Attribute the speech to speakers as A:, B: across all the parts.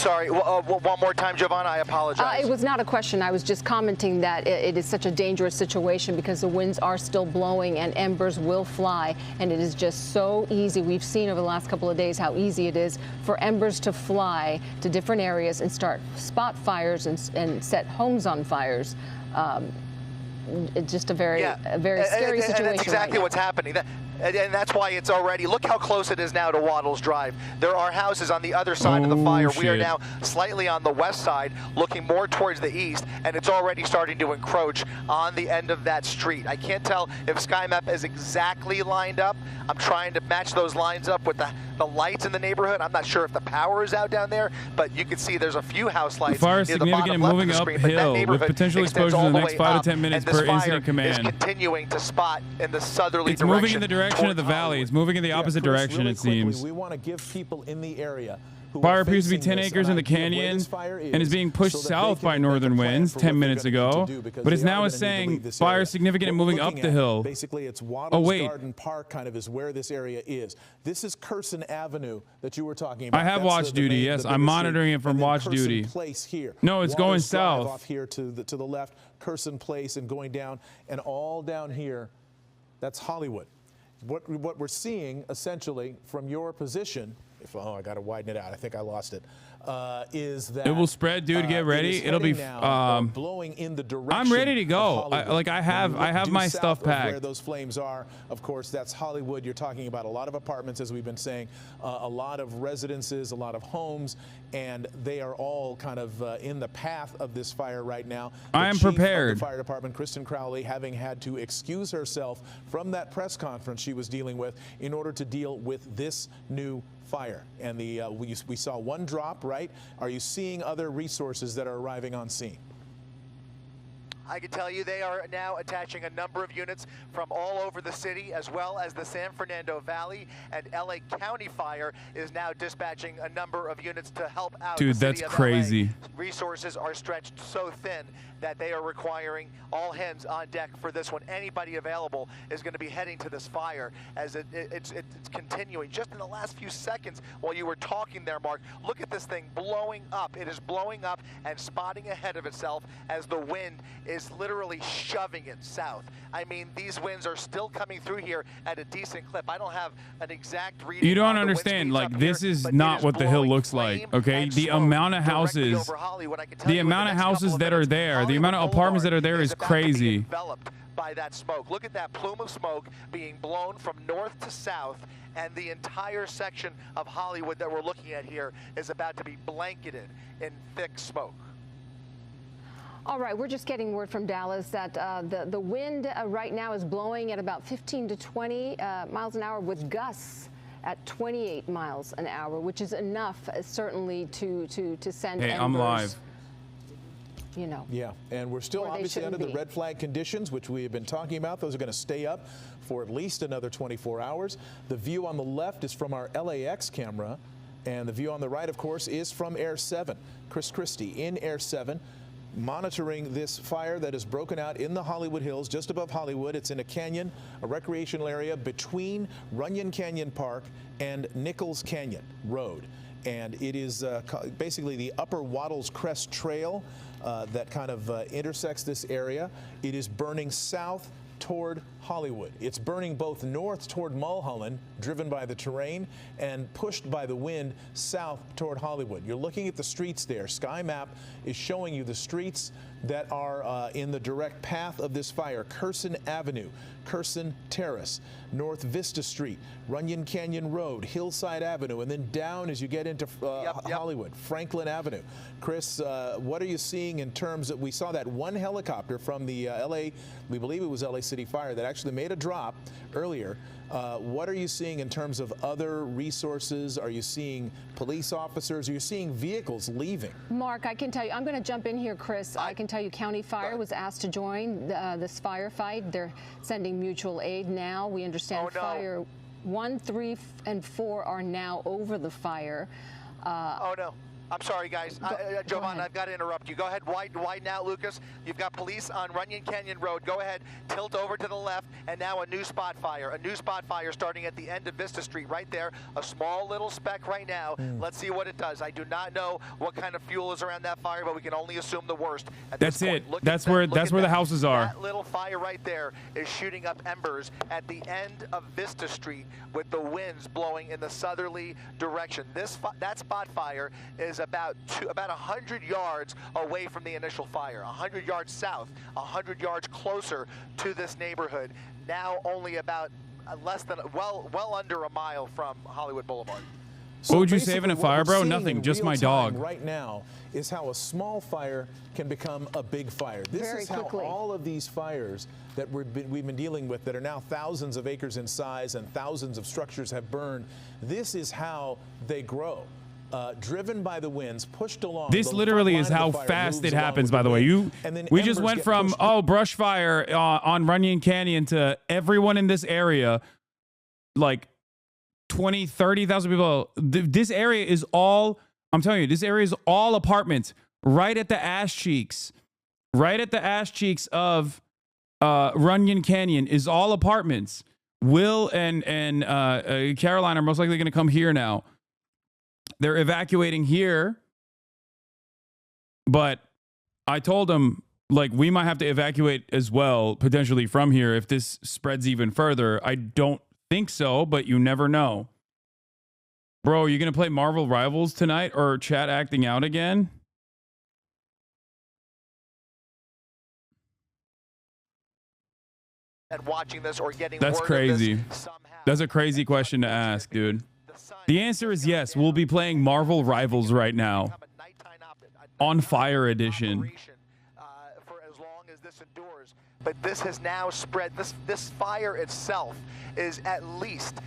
A: Sorry, one more time, Giovanna, I apologize.
B: It was not a question. I was just commenting that it is such a dangerous situation because the winds are still blowing and embers will fly, and it is just so easy. We've seen over the last couple of days how easy it is for embers to fly to different areas and start spot fires and set homes on fires. It's just a very scary situation.
A: And that's exactly what's happening. And that's why it's already, look how close it is now to Waddles Drive. There are houses on the other side of the fire. We are now slightly on the west side, looking more towards the east, and it's already starting to encroach on the end of that street. I can't tell if SkyMap is exactly lined up. I'm trying to match those lines up with the lights in the neighborhood. I'm not sure if the power is out down there, but you can see there's a few house lights.
C: The fire is significant and moving uphill with potential explosions in the next 5 to 10 minutes per incident command.
A: Is continuing to spot in the southerly
C: direction.
A: direction.
C: Moving in the direction of the valley. It's moving in the opposite direction,
D: really
C: it seems.
D: We want to give people in the area
C: fire appears to be 10 acres in the canyon and is being pushed south by northern winds 10 minutes ago, but it's now saying fire is significant and moving up the hill.
D: Basically, it's Waddles Garden Park kind of is where this area is. This is Curson Avenue that you were talking about.
C: I have watch duty, yes. I'm monitoring it from watch duty. No, it's going south.
D: Off here to the left, Curson Place, and going down, and all down here, that's Hollywood. What we're seeing, essentially, from your position, I got to widen it out. I think I lost it. Is that
C: it will spread, dude? Get ready. It'll be
D: blowing in the direction.
C: I'm ready to go. I have my stuff packed.
D: Where those flames are, of course, that's Hollywood. You're talking about a lot of apartments, as we've been saying, a lot of residences, a lot of homes, and they are all kind of in the path of this fire right now.
C: I am prepared.
D: The fire department, Kristen Crowley, having had to excuse herself from that press conference she was dealing with in order to deal with this new fire. And we saw one drop, right? Are you seeing other resources that are arriving on scene?
A: I can tell you they are now attaching a number of units from all over the city, as well as the San Fernando Valley, and LA County Fire is now dispatching a number of units to help out.
C: Dude,
A: the
C: that's
A: city of
C: crazy.
A: LA. Resources are stretched so thin that they are requiring all hands on deck for this one. Anybody available is going to be heading to this fire as it's continuing. Just in the last few seconds while you were talking there, Mark, look at this thing blowing up. It is blowing up and spotting ahead of itself as the wind is literally shoving it south. I mean, these winds are still coming through here at a decent clip. I don't have an exact reading.
C: You don't understand. Like, this is not what the hill looks like, okay? The amount of houses, that are there, the amount of apartments that are there is crazy.
A: Enveloped by that smoke. Look at that plume of smoke being blown from north to south, and the entire section of Hollywood that we're looking at here is about to be blanketed in thick smoke.
B: All right, we're just getting word from Dallas that the wind right now is blowing at about 15 to 20 miles an hour with gusts at 28 miles an hour, which is enough, certainly, to send embers.
C: I'm live.
B: You know.
D: Yeah, and we're still obviously under the red flag conditions, which we have been talking about. Those are going to stay up for at least another 24 hours. The view on the left is from our LAX camera, and the view on the right, of course, is from Air 7. Chris Christie in Air 7, monitoring this fire that has broken out in the Hollywood Hills, just above Hollywood. It's in a canyon, a recreational area between Runyon Canyon Park and Nichols Canyon Road. And it is basically the upper Waddles Crest Trail that kind of intersects this area. It is burning south toward Hollywood. It's burning both north toward Mulholland, driven by the terrain, and pushed by the wind south toward Hollywood. You're looking at the streets there. SkyMap is showing you the streets that are in the direct path of this fire. Curson Avenue, Curson Terrace, North Vista Street, Runyon Canyon Road, Hillside Avenue, and then down as you get into Hollywood, Franklin Avenue. Chris, what are you seeing in terms of, we saw that one helicopter from the LA, we believe it was LA City Fire, that actually made a drop earlier. What are you seeing in terms of other resources? Are you seeing police officers? Are you seeing vehicles leaving?
B: Mark, I can tell you, I'm going to jump in here, Chris. I can tell you County Fire was asked to join this firefight. They're sending mutual aid now. We understand Fire 1, 3, and 4 are now over the fire.
A: Oh, no. I'm sorry, guys. Jovan, I've got to interrupt you. Go ahead, widen out, Lucas. You've got police on Runyon Canyon Road. Go ahead, tilt over to the left, and now a new spot fire. A new spot fire starting at the end of Vista Street, right there. A small little speck right now. Let's see what it does. I do not know what kind of fuel is around that fire, but we can only assume the worst.
C: That's it. That's where the houses are.
A: That little fire right there is shooting up embers at the end of Vista Street with the winds blowing in the southerly direction. That spot fire is about 100 yards away from the initial fire, 100 yards south, 100 yards closer to this neighborhood. Now only about well under a mile from Hollywood Boulevard.
D: So
C: what would you save in a fire, bro? Nothing, just my dog.
D: Right now is how a small fire can become a big fire. This is how all of these fires that we've been dealing with that are now thousands of acres in size and thousands of structures have burned. This is how they grow. Driven by the winds, pushed along.
C: This literally is how fast it happens, by the way. We just went from, brush fire on Runyon Canyon to everyone in this area, like 20, 30,000 people. This area is all, I'm telling you, this area is all apartments right at the ass cheeks. Right at the ass cheeks of Runyon Canyon is all apartments. Will and Caroline are most likely going to come here now. They're evacuating here, but I told them, like, we might have to evacuate as well, potentially from here if this spreads even further. I don't think so, but you never know. Bro, are you going to play Marvel Rivals tonight or chat acting out again?
A: And watching this or getting
C: That's crazy. That's a crazy question to ask, dude. The answer is yes. We'll be playing Marvel Rivals right now. On Fire Edition.
A: For as long as this endures. But this has now spread. This fire itself is at least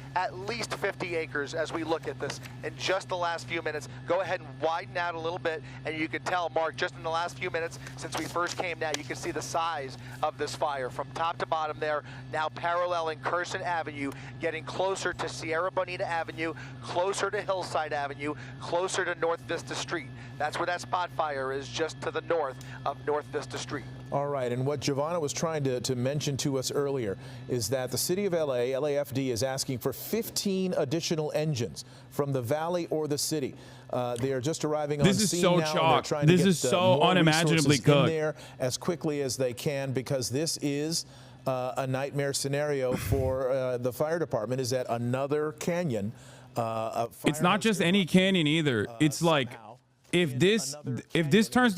A: 50 acres as we look at this in just the last few minutes. Go ahead and widen out a little bit, and you can tell, Mark, just in the last few minutes since we first came down, you can see the size of this fire from top to bottom there, now paralleling Curson Avenue, getting closer to Sierra Bonita Avenue, closer to Hillside Avenue, closer to North Vista Street. That's where that spot fire is, just to the north of North Vista Street.
D: All right, and what Giovanna was trying to mention to us earlier is that the city of LA, LAFD, is asking for 15 additional engines from the valley or the city. They are just arriving on scene now.
C: This is so chalk. This is so unimaginably
D: good. In
C: cooked.
D: there as quickly as they can, because this is a nightmare scenario for the fire department. Is that another canyon?
C: It's not just any canyon either. It's like if this turns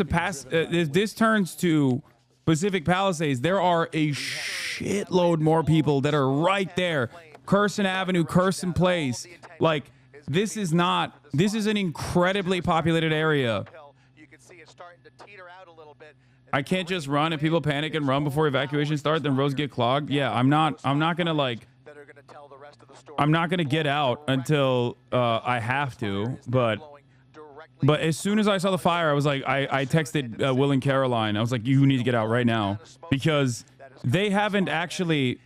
C: to Pacific Palisades, there are a shitload more people that are right there. Curson Avenue, Curson Place. Like, this is an incredibly populated area. I can't just run and people panic and run before evacuation starts, then roads get clogged. Yeah, I'm not gonna get out until I have to, but as soon as I saw the fire, I was like, I texted Will and Caroline. I was like, you need to get out right now, because they haven't actually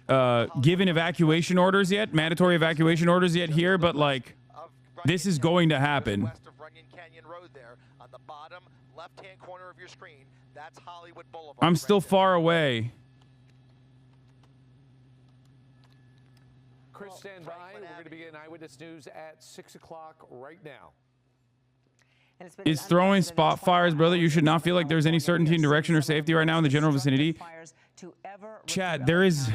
C: given evacuation orders yet, mandatory evacuation orders yet here, but like, this is going to happen.
A: West of Runyon Canyon Road there, on the bottom left-hand corner of your screen, that's Hollywood Boulevard.
C: I'm still far away.
E: Chris, stand by. We're going to begin Eyewitness News at 6 o'clock right now.
C: It's throwing spot fires, brother. You should not feel like there's any certainty in direction or safety right now in the general vicinity. Chad, there is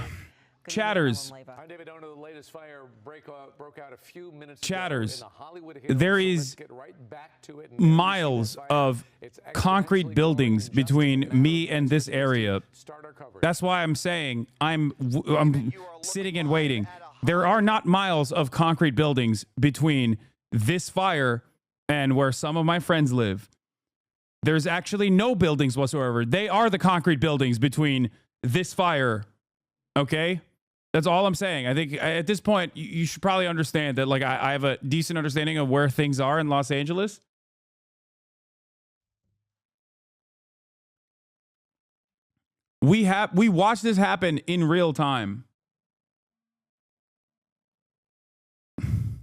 C: chatters.
E: I'm David Donor. The latest fire broke out a few minutes
C: chatters.
E: ago in the Hollywood Hills.
C: There
E: So
C: is
E: let's get right back to it.
C: miles of concrete buildings between me and this area. That's why I'm saying I'm sitting and waiting. There are not miles of concrete buildings between this fire and where some of my friends live. There's actually no buildings whatsoever. They are the concrete buildings between this fire. Okay? That's all I'm saying. I think at this point, you should probably understand that, like, I have a decent understanding of where things are in Los Angeles. We watched this happen in real time.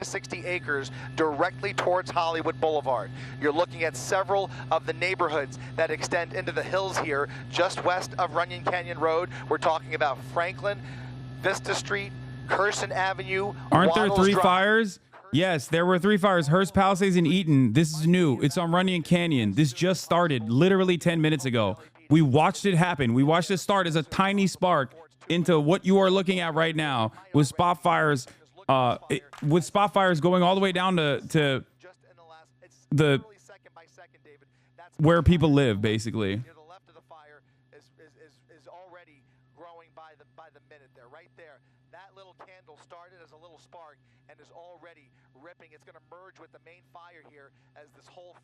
A: 60 acres directly towards Hollywood Boulevard. You're looking at several of the neighborhoods that extend into the hills here, just west of Runyon Canyon Road. We're talking about Franklin, Vista Street, Curson Avenue.
C: Aren't there
A: Waddles
C: three
A: Drive.
C: fires? Yes, there were 3 fires. Hearst Palisades and Eaton. This is new. It's on Runyon Canyon. This just started literally 10 minutes ago. We watched it happen. We watched it start as a tiny spark into what you are looking at right now with spot fires. With spot fires going all the way down to the where people live, basically.
A: Near the left of the fire is already growing by the minute there, right there. That little candle started as a little spark and is already ripping. It's going to merge with the main fire here as this whole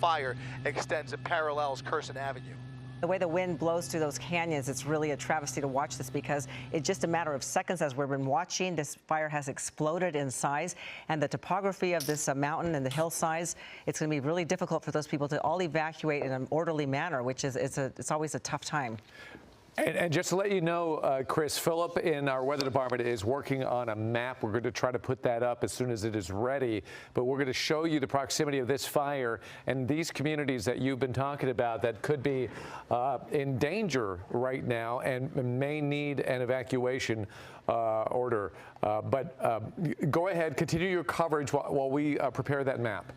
A: fire extends and parallels Curson Avenue.
F: The way the wind blows through those canyons, it's really a travesty to watch this because it's just a matter of seconds as we've been watching. This fire has exploded in size, and the topography of this mountain and the hillsides, it's going to be really difficult for those people to all evacuate in an orderly manner, which is it's always a tough time.
E: And just to let you know, Chris, Philip in our weather department is working on a map. We're going to try to put that up as soon as it is ready. But we're going to show you the proximity of this fire and these communities that you've been talking about that could be in danger right now and may need an evacuation order. But go ahead, continue your coverage while we prepare that map.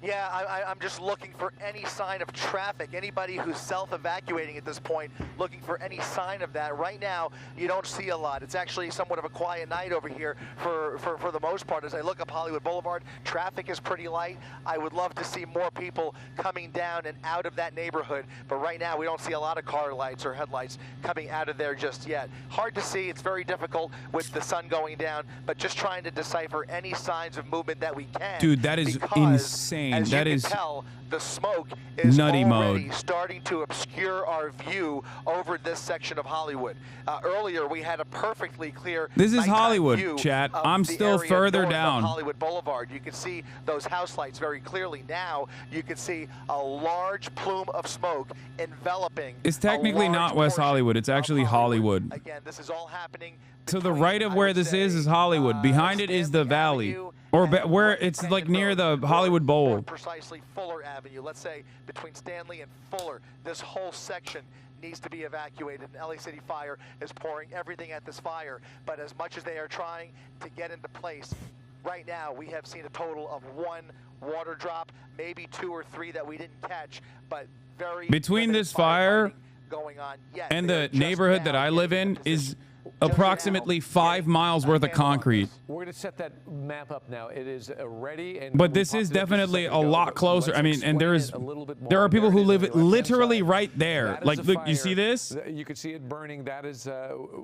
A: Yeah, I'm just looking for any sign of traffic. Anybody who's self-evacuating at this point, looking for any sign of that. Right now, you don't see a lot. It's actually somewhat of a quiet night over here for the most part. As I look up Hollywood Boulevard, traffic is pretty light. I would love to see more people coming down and out of that neighborhood, but right now we don't see a lot of car lights or headlights coming out of there just yet. Hard to see. It's very difficult with the sun going down, but just trying to decipher any signs of movement that we can.
C: Dude, that is insane.
A: As
C: that
A: you
C: is
A: can tell, the smoke is
C: nutty
A: already
C: mode.
A: starting to obscure our view over this section of Hollywood. Earlier, we had a perfectly clear.
C: This is
A: nighttime
C: Hollywood,
A: view
C: chat.
A: of
C: I'm
A: the
C: still
A: area
C: further
A: north of
C: down.
A: Hollywood Boulevard. You can see those house lights very clearly. Now you can see a large plume of smoke enveloping.
C: It's technically not West Hollywood. It's actually Hollywood.
A: Again, this is all happening.
C: To the right of where this is Hollywood. Behind it is the valley, or where it's like near the Hollywood Bowl.
A: More precisely, Fuller Avenue. Let's say between Stanley and Fuller, this whole section needs to be evacuated. And LA City Fire is pouring everything at this fire. But as much as they are trying to get into place, right now we have seen a total of 1 water drop, maybe 2 or 3 that we didn't catch, but very
C: between this fire
A: going on. Yes,
C: and the neighborhood that I live in is approximately 5 miles worth of concrete.
E: We're going to set that map up now. It is ready. And
C: but this is definitely a lot closer. I mean, and there are people who live literally right there. Like, look, you see this?
E: You can see it burning. That is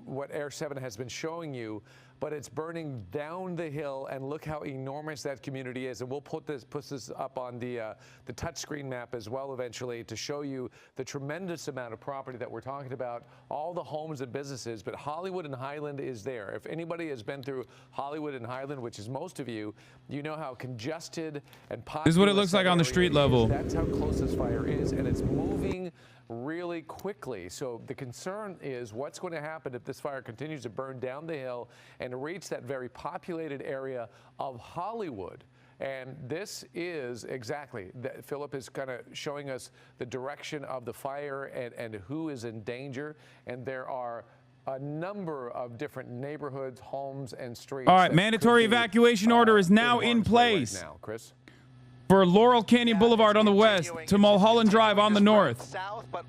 E: what Air 7 has been showing you. But it's burning down the hill, and look how enormous that community is. And we'll put this up on the touchscreen map as well eventually to show you the tremendous amount of property that we're talking about, all the homes and businesses. But Hollywood and Highland is there. If anybody has been through Hollywood and Highland, which is most of you, you know how congested and populous.
C: This is what it looks like on the street level.
E: That's how close this fire is, and it's moving really quickly. So the concern is what's going to happen if this fire continues to burn down the hill and reach that very populated area of Hollywood. And this is exactly, Philip is kind of showing us the direction of the fire and who is in danger. And there are a number of different neighborhoods, homes, and streets.
C: All right, mandatory evacuation order is now in place.
E: Right now, Chris.
C: For Laurel Canyon Boulevard on the west, to Mulholland Drive on the north,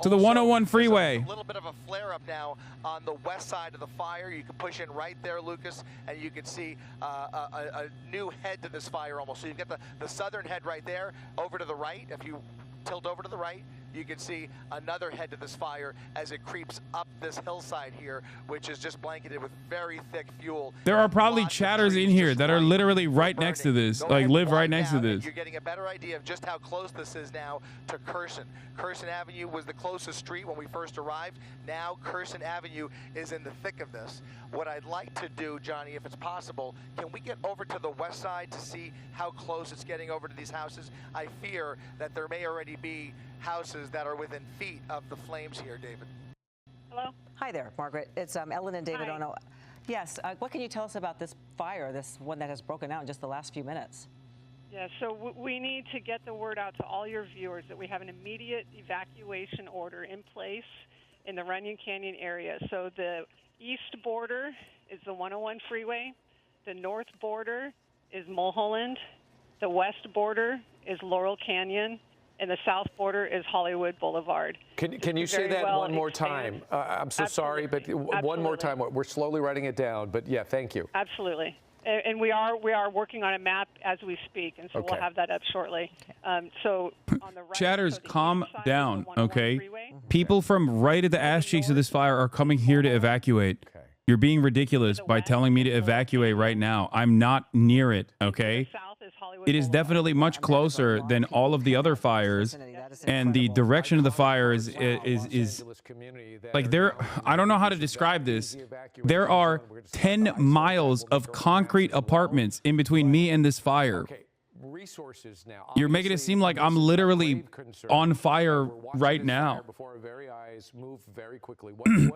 C: to the 101 freeway.
A: A little bit of a flare-up now on the west side of the fire. You can push in right there, Lucas, and you can see a new head to this fire almost. So you've got the southern head right there. Over to the right, if you tilt over to the right, you can see another head to this fire as it creeps up this hillside here, which is just blanketed with very thick fuel.
C: There are probably chatters in here that are literally right next to this, like live right next to this.
A: You're getting a better idea of just how close this is now to Curson. Curson Avenue was the closest street when we first arrived. Now Curson Avenue is in the thick of this. What I'd like to do, Johnny, if it's possible, can we get over to the west side to see how close it's getting over to these houses? I fear that there may already be houses that are within feet of the flames here, David.
G: Hello?
F: Hi there, Margaret. It's Ellen and David.
G: Hi.
F: Yes. What can you tell us about this fire, this one that has broken out in just the last few minutes?
G: Yeah, so we need to get the word out to all your viewers that we have an immediate evacuation order in place in the Runyon Canyon area. So the east border is the 101 freeway, the north border is Mulholland, the west border is Laurel Canyon, and the south border is Hollywood Boulevard.
E: Can you say that one more time? I'm so sorry, but one more time. We're slowly writing it down, but yeah, thank you.
G: Absolutely. And we are working on a map as we speak, and so we'll have that up shortly. So on the right,
C: Chatters, calm down, okay?
G: Freeway.
C: People from right at the ass cheeks of this fire are coming here to evacuate. You're being ridiculous by telling me to evacuate right now. I'm not near it, okay? It is definitely much closer than all of the other fires, and the direction of the fire is like there. I don't know how to describe this. There are 10 miles of concrete apartments in between me and this fire.
E: Resources now.
C: You're making it seem like I'm literally on fire right now.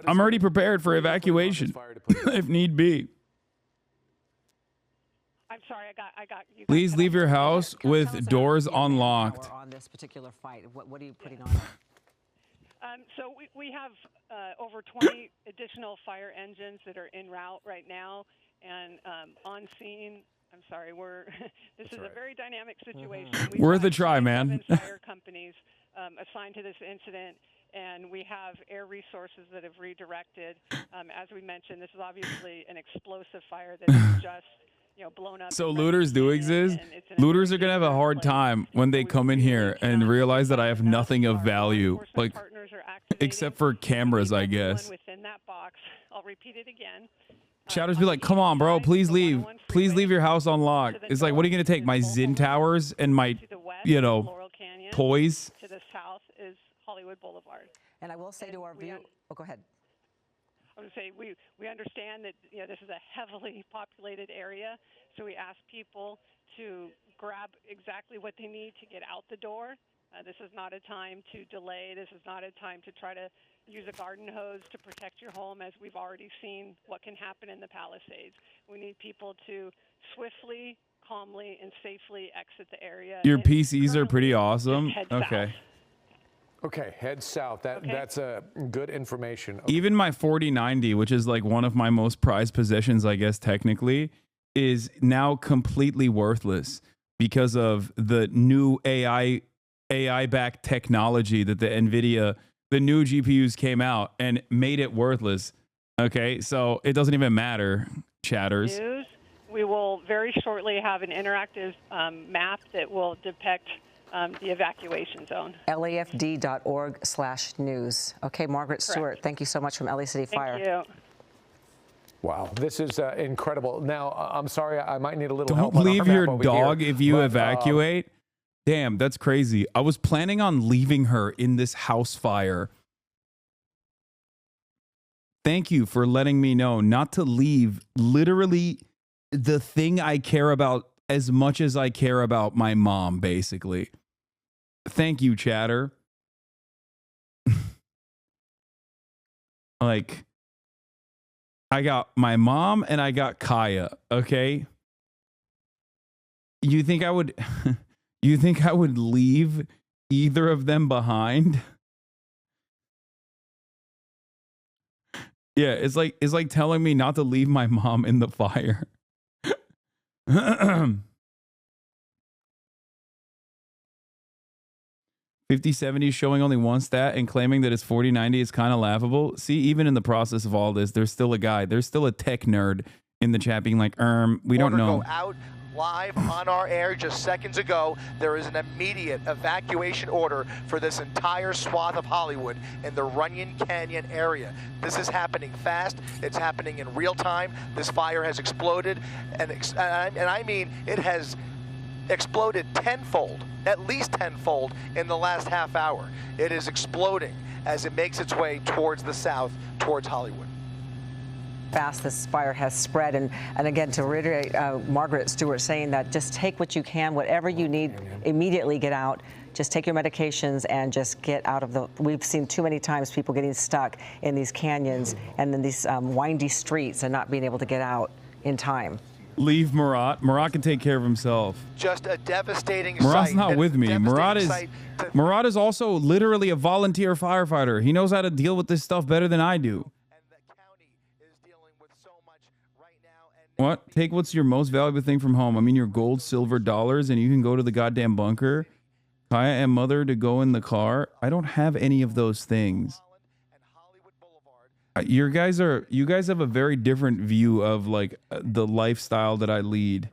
C: I'm already prepared for evacuation if need be.
G: I'm sorry, I got you.
C: Please leave your house with doors unlocked.
F: On this particular fight, what are you putting on?
G: So we have over 20 additional fire engines that are en route right now and on scene. I'm sorry, this is a very dynamic situation.
C: Worth a try, man.
G: 7 fire companies assigned to this incident, and we have air resources that have redirected. As we mentioned, this is obviously an explosive fire that is just blown up.
C: So looters do exist. Looters are gonna have a hard time when they come in here and realize that I have nothing of value, like except for cameras, I guess.
G: Within that box, I'll repeat it again.
C: Chatters be like, come on, bro, please leave. Please leave your house unlocked. It's like, what are you going to take? My Zin towers and my, toys?
G: To the south is Hollywood Boulevard.
F: And I will say to our view, go ahead.
G: I would say we understand that this is a heavily populated area, so we ask people to grab exactly what they need to get out the door. This is not a time to delay. This is not a time to try to use a garden hose to protect your home, as we've already seen what can happen in the Palisades. We need people to swiftly, calmly, and safely exit the area.
C: Your PCs are pretty awesome. Okay.
E: Okay, head south. That's a good information. Okay.
C: Even my 4090, which is like one of my most prized possessions, I guess technically, is now completely worthless because of the new AI-backed technology that the new GPUs came out and made it worthless. Okay, so it doesn't even matter, chatters.
G: We will very shortly have an interactive map that will depict the evacuation zone.
F: LAFD.org/news. Okay, Margaret Stewart, thank you so much from LA City Fire.
G: Thank you.
E: Wow, this is incredible. Now, I'm sorry, I might need a little help.
C: Don't leave your dog if you evacuate. Damn, that's crazy. I was planning on leaving her in this house fire. Thank you for letting me know not to leave literally the thing I care about as much as I care about my mom, basically. Thank you, chatter. Like, I got my mom and I got Kaya, okay? You think I would leave either of them behind? Yeah, it's like telling me not to leave my mom in the fire. 5070 showing only one stat and claiming that it's 4090 is kind of laughable. See, even in the process of all this, there's still a guy, there's still a tech nerd in the chat being like, we don't know.
A: Go out live on our air just seconds ago. There is an immediate evacuation order for this entire swath of Hollywood in the Runyon Canyon area. This is happening fast. It's happening in real time. This fire has exploded, and I mean it has exploded tenfold, at least tenfold in the last half hour. It is exploding as it makes its way towards the south, towards Hollywood.
F: Fast this fire has spread, and again, to reiterate Margaret Stewart saying that just take what you can, whatever you need, immediately get out. just take your medications and just get out of the, we've seen too many times people getting stuck in these canyons and then these windy streets and not being able to get out in time.
C: Leave Murat. Murat can take care of himself.
A: Just a devastating
C: Murat's
A: sight.
C: not with me.
A: Devastating
C: Murat is also literally a volunteer firefighter. He knows how to deal with this stuff better than I do. What? Take what's your most valuable thing from home. I mean, your gold, silver, dollars, and you can go to the goddamn bunker. Kaya and mother to go in the car. I don't have any of those things. You guys have a very different view of like the lifestyle that I lead.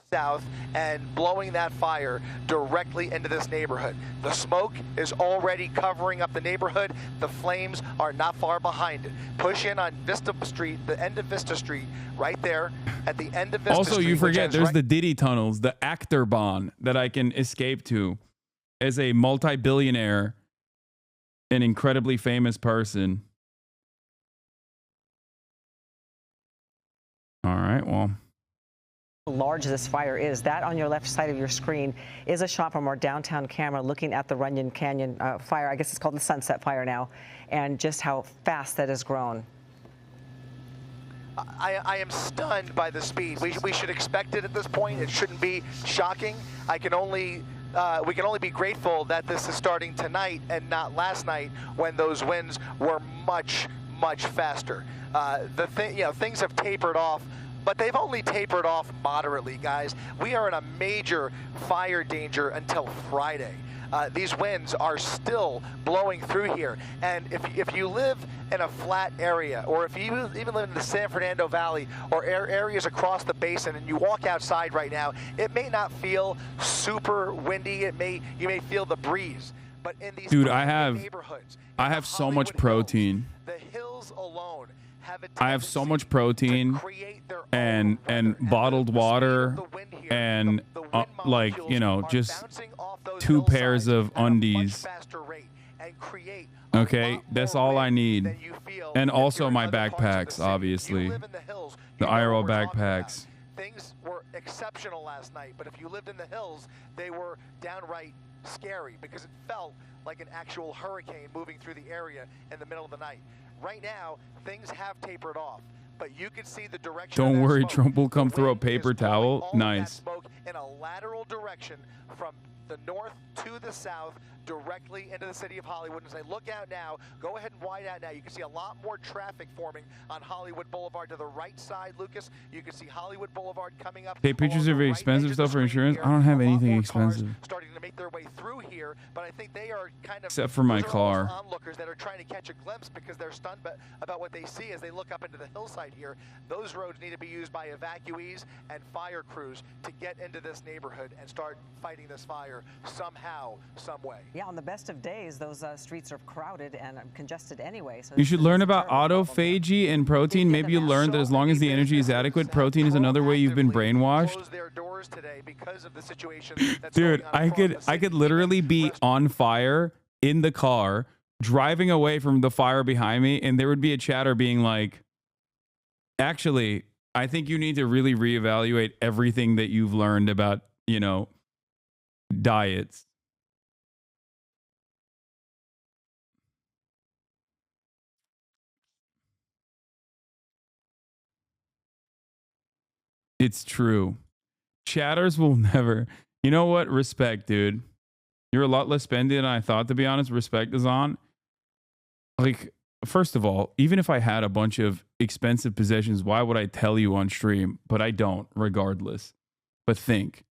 A: South and blowing that fire directly into this neighborhood. The smoke is already covering up the neighborhood. The flames are not far behind it. Push in on Vista Street, the end of Vista Street, right there at the end of Vista Street.
C: Also, you forget there's the Diddy tunnels, the Achterbahn that I can escape to as a multi-billionaire, an incredibly famous person. All right, well.
F: Large this fire is. That on your left side of your screen is a shot from our downtown camera looking at the Runyon Canyon fire. I guess it's called the Sunset Fire now, and just how fast that has grown.
A: I am stunned by the speed. We should expect it at this point. It shouldn't be shocking. We can only be grateful that this is starting tonight and not last night when those winds were much faster. Things have tapered off, but they've only tapered off moderately, guys. We are in a major fire danger until Friday. These winds are still blowing through here. And if you live in a flat area, or if you even live in the San Fernando Valley or areas across the basin and you walk outside right now, it may not feel super windy. You may feel the breeze. But in these neighborhoods,
C: I have so much protein.
A: The hills alone
C: I have so much protein and bottled water and like, you know, just 2 pairs of undies. Okay, that's all I need. And also my backpacks, obviously. The IRL backpacks.
A: Things were exceptional last night, but if you lived in the hills, they were downright scary because it felt like an actual hurricane moving through the area in the middle of the night. Right now, things have tapered off, but you can see the direction.
C: Don't worry, Trump will come through a paper towel. Nice.
A: Smoke in a lateral direction from the north to the south, directly into the city of Hollywood. And say, look out now, go ahead and wide out now. You can see a lot more traffic forming on Hollywood Boulevard to the right side, Lucas. You can see Hollywood Boulevard coming up.
C: Hey, pictures of expensive stuff for insurance. I don't have anything expensive.
A: Starting to make their way through here, but I think they are kind of
C: except for my car.
A: Onlookers that are trying to catch a glimpse because they're stunned about what they see as they look up into the hillside here. Those roads need to be used by evacuees and fire crews to get into this neighborhood and start fighting this fire somehow, some way.
F: Yeah, on the best of days, those streets are crowded and congested anyway. So
C: you should learn about autophagy and protein. Maybe you'll learn that as long as the energy is adequate, protein is another way you've been brainwashed. Dude, I could literally be on fire in the car, driving away from the fire behind me, and there would be a chatter being like, actually, I think you need to really reevaluate everything that you've learned about, you know, diets. It's true. Chatters will never. You know what? Respect, dude. You're a lot less spendy than I thought, to be honest. Respect is on. Like, first of all, even if I had a bunch of expensive possessions, why would I tell you on stream? But I don't, regardless. But think.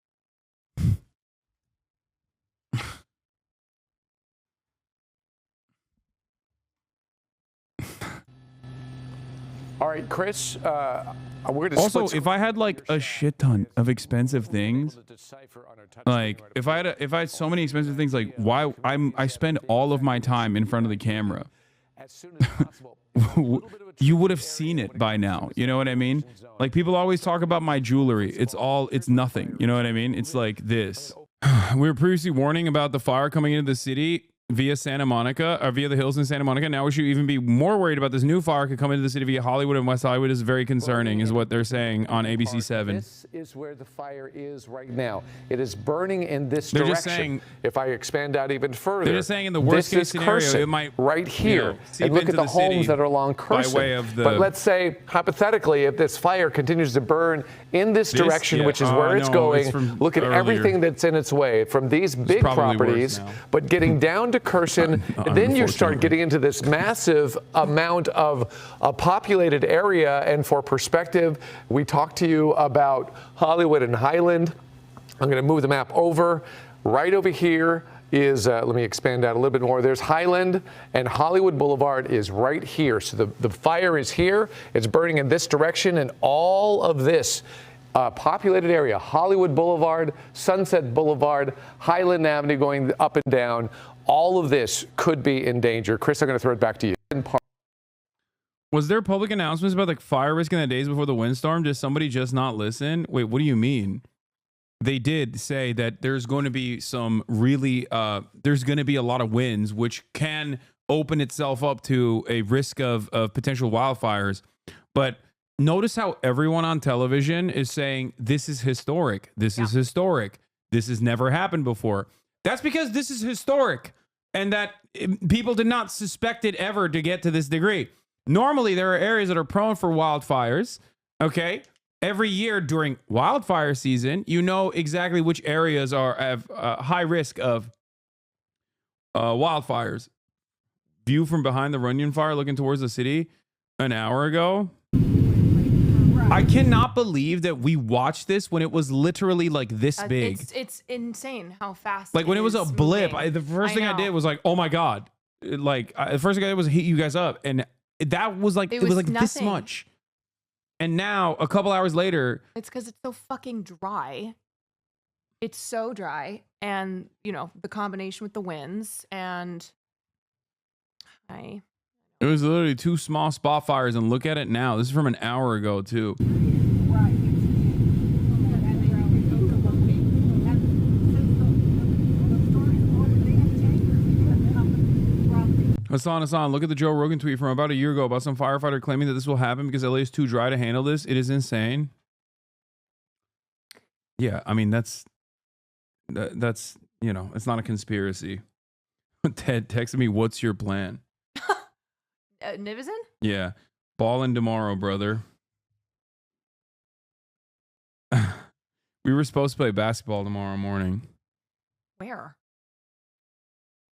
E: All right, Chris, we're gonna
C: also, if I had like a shit ton of expensive things, like if I had so many expensive things, like why I spend all of my time in front of the camera.
E: As soon as possible.
C: You would have seen it by now. You know what I mean? Like people always talk about my jewelry. It's nothing. You know what I mean? It's like this. We were previously warning about the fire coming into the city. via Santa Monica or via the hills in Santa Monica. Now we should even be more worried about this new fire could come into the city via Hollywood, and West Hollywood is very concerning, is what they're saying on ABC 7.
E: This is where the fire is right now. It is burning in this
C: They're
E: direction.
C: just saying,
E: if I expand out even further,
C: they're just saying in the worst case scenario, it might
E: right here.
C: Seep
E: And look
C: into
E: at the homes that are along Carson.
C: by way of the.
E: But let's say hypothetically, if this fire continues to burn in this direction, which is where it's going, look at everything that's in its way from these big properties, but getting down to Carson, then you start getting into this massive amount of a populated area. And for perspective, we talked to you about Hollywood and Highland. I'm going to move the map over. Right over here is, let me expand out a little bit more. There's Highland, and Hollywood Boulevard is right here. So the fire is here. It's burning in this direction, and all of this populated area, Hollywood Boulevard, Sunset Boulevard, Highland Avenue going up and down, all of this could be in danger. Chris, I'm going to throw it back to you.
C: Was there public announcements about like fire risk in the days before the windstorm? Did somebody just not listen? Wait, what do you mean? They did say that there's going to be some really, there's going to be a lot of winds, which can open itself up to a risk of potential wildfires. But notice how everyone on television is saying this is historic. This is historic. This has never happened before. That's because this is historic, and that people did not suspect it ever to get to this degree. Normally, there are areas that are prone for wildfires. Okay. Every year during wildfire season, you know exactly which areas have high risk of wildfires. View from behind the Runyon fire looking towards the city an hour ago. I cannot believe that we watched this when it was literally like this big.
H: It's insane how fast.
C: Like when it was a blip, the first thing I did was like, oh my God. Like the first thing I did was hit you guys up. And that was like, it was like this much. And now a couple hours later.
H: It's because it's so fucking dry. It's so dry. And, you know, the combination with the winds and
C: it was literally 2 small spot fires, and look at it now. This is from an hour ago, too. Hasan, look at the Joe Rogan tweet from about a year ago about some firefighter claiming that this will happen because LA is too dry to handle this. It is insane. Yeah, I mean, that's you know, it's not a conspiracy. Ted texted me, what's your plan?
H: Nivison?
C: Yeah. Ballin' tomorrow, brother. We were supposed to play basketball tomorrow morning.
H: Where?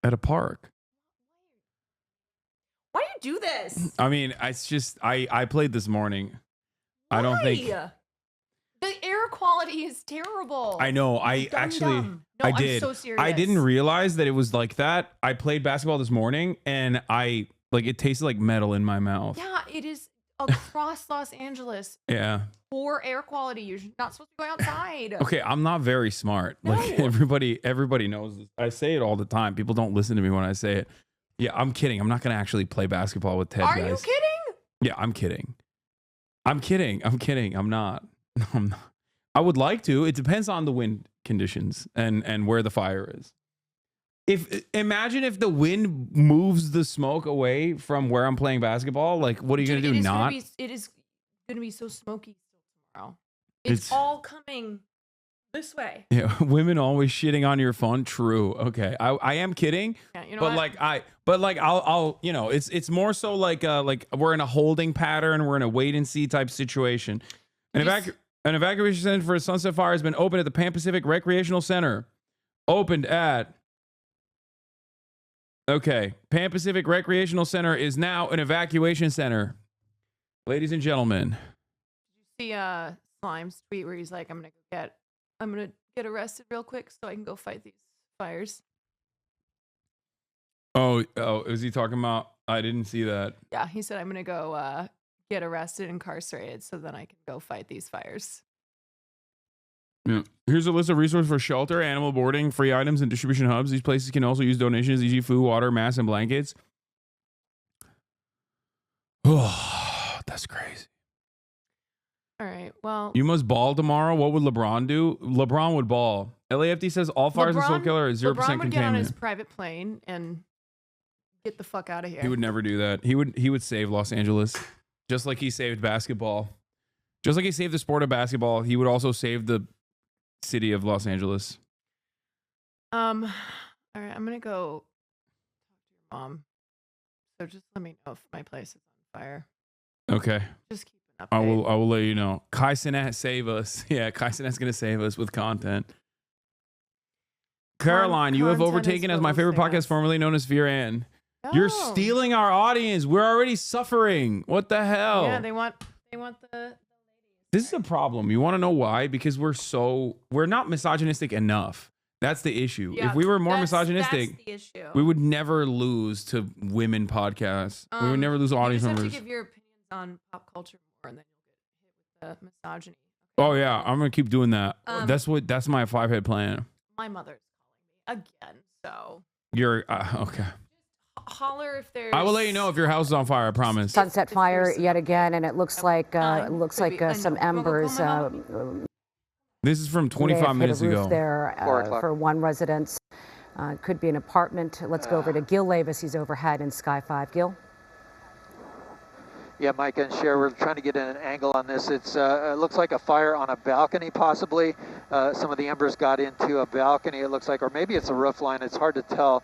C: At a park.
H: Why do you do this?
C: I mean, it's just, I played this morning. Why? I don't think.
H: The air quality is terrible.
C: I know. I actually,
H: No,
C: I did.
H: I'm so serious.
C: I didn't realize that it was like that. I played basketball this morning, and it tasted like metal in my mouth.
H: Yeah, it is across Los Angeles.
C: Yeah.
H: Poor air quality. You're not supposed to go outside.
C: Okay, I'm not very smart.
H: No.
C: Like everybody knows this. I say it all the time. People don't listen to me when I say it. Yeah, I'm kidding. I'm not going to actually play basketball with Ted,
H: Are
C: guys.
H: you kidding?
C: Yeah, I'm kidding. I'm kidding. I'm not. I would like to. It depends on the wind conditions and where the fire is. Imagine if the wind moves the smoke away from where I'm playing basketball. Like, what are you going to do?
H: It is going to be so smoky tomorrow. It's all coming this way.
C: Yeah, women always shitting on your phone. True. Okay, I am kidding. Yeah, you know what? I'll you know, it's more so like we're in a holding pattern. We're in a wait and see type situation. An evacuation center for a Sunset Fire has been opened at the Pan Pacific Recreational Center. Opened at. Okay, Pan Pacific Recreational Center is now an evacuation center. Ladies and gentlemen.
H: Did you see Slime's tweet where he's like, I'm gonna get arrested real quick so I can go fight these fires.
C: Oh, is he talking about? I didn't see that.
H: Yeah, he said I'm gonna go get arrested, incarcerated, so then I can go fight these fires.
C: Yeah. Here's a list of resources for shelter, animal boarding, free items, and distribution hubs. These places can also use donations, e.g. food, water, masks, and blankets. Oh, that's crazy.
H: All right. Well,
C: You must ball tomorrow. What would LeBron do? LeBron would ball. LAFD says all fires in Soul Killer are 0%
H: LeBron would get on his
C: containment.
H: private plane and get the fuck out of here.
C: He would never do that. He would save Los Angeles, just like he saved basketball. Just like he saved the sport of basketball, he would also save the city of Los Angeles.
H: All right. I'm gonna go talk to your mom. So just let me know if my place is on fire.
C: Okay.
H: Just keep an update.
C: I will let you know. Kai Cenat save us. Yeah, Kai Cenat's gonna save us with content. Caroline, you have overtaken as my favorite podcast, formerly known as Fear Ann. You're stealing our audience. We're already suffering. What the hell?
H: Yeah, they want the.
C: This is a problem. You want to know why? Because we're not misogynistic enough. That's the issue.
H: Yeah,
C: if we were more misogynistic,
H: that's the issue.
C: we would never lose to women podcasts. We would never lose audience
H: you just
C: members.
H: have to give your opinions on pop culture more, and then you'll get hit with the misogyny.
C: Oh yeah, I'm gonna keep doing that. That's my 5-head plan.
H: My mother's calling me again, so
C: You're okay.
H: holler if there's.
C: I will let you know if your house is on fire. I promise.
I: Sunset fire yet again, and it looks like some embers.
C: This is from 25 minutes ago.
I: There for one residence. Could be an apartment. Let's go over to Gil Lavis. He's overhead in Sky 5. Gil.
J: Yeah, Mike and Cher, we're trying to get an angle on this. It looks like a fire on a balcony, possibly. Some of the embers got into a balcony, it looks like, or maybe it's a roof line. It's hard to tell.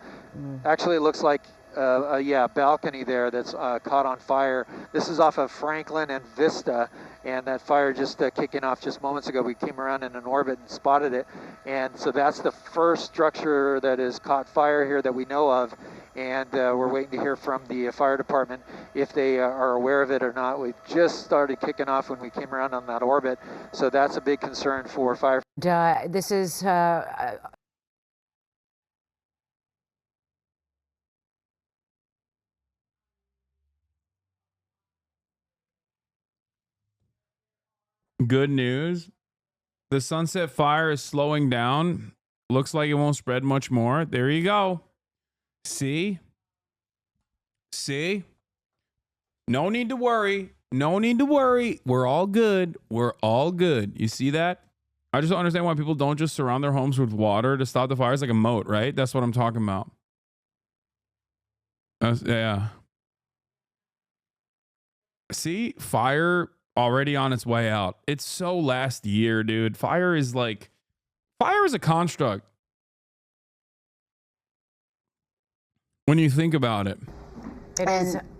J: Actually, it looks like a balcony there that's caught on fire. This is off of Franklin and Vista, and that fire just kicking off just moments ago. We came around in an orbit and spotted it, and so that's the first structure that has caught fire here that we know of, and we're waiting to hear from the fire department if they are aware of it or not. We just started kicking off when we came around on that orbit, so that's a big concern for fire.
I: This is
C: Good news. The Sunset Fire is slowing down. Looks like it won't spread much more. There you go. See? No need to worry. No need to worry. We're all good. We're all good. You see that? I just don't understand why people don't just surround their homes with water to stop the fires, like a moat, right? That's what I'm talking about. Yeah. See? Fire already on its way out. It's so last year, dude. Fire is a construct. When you think about it.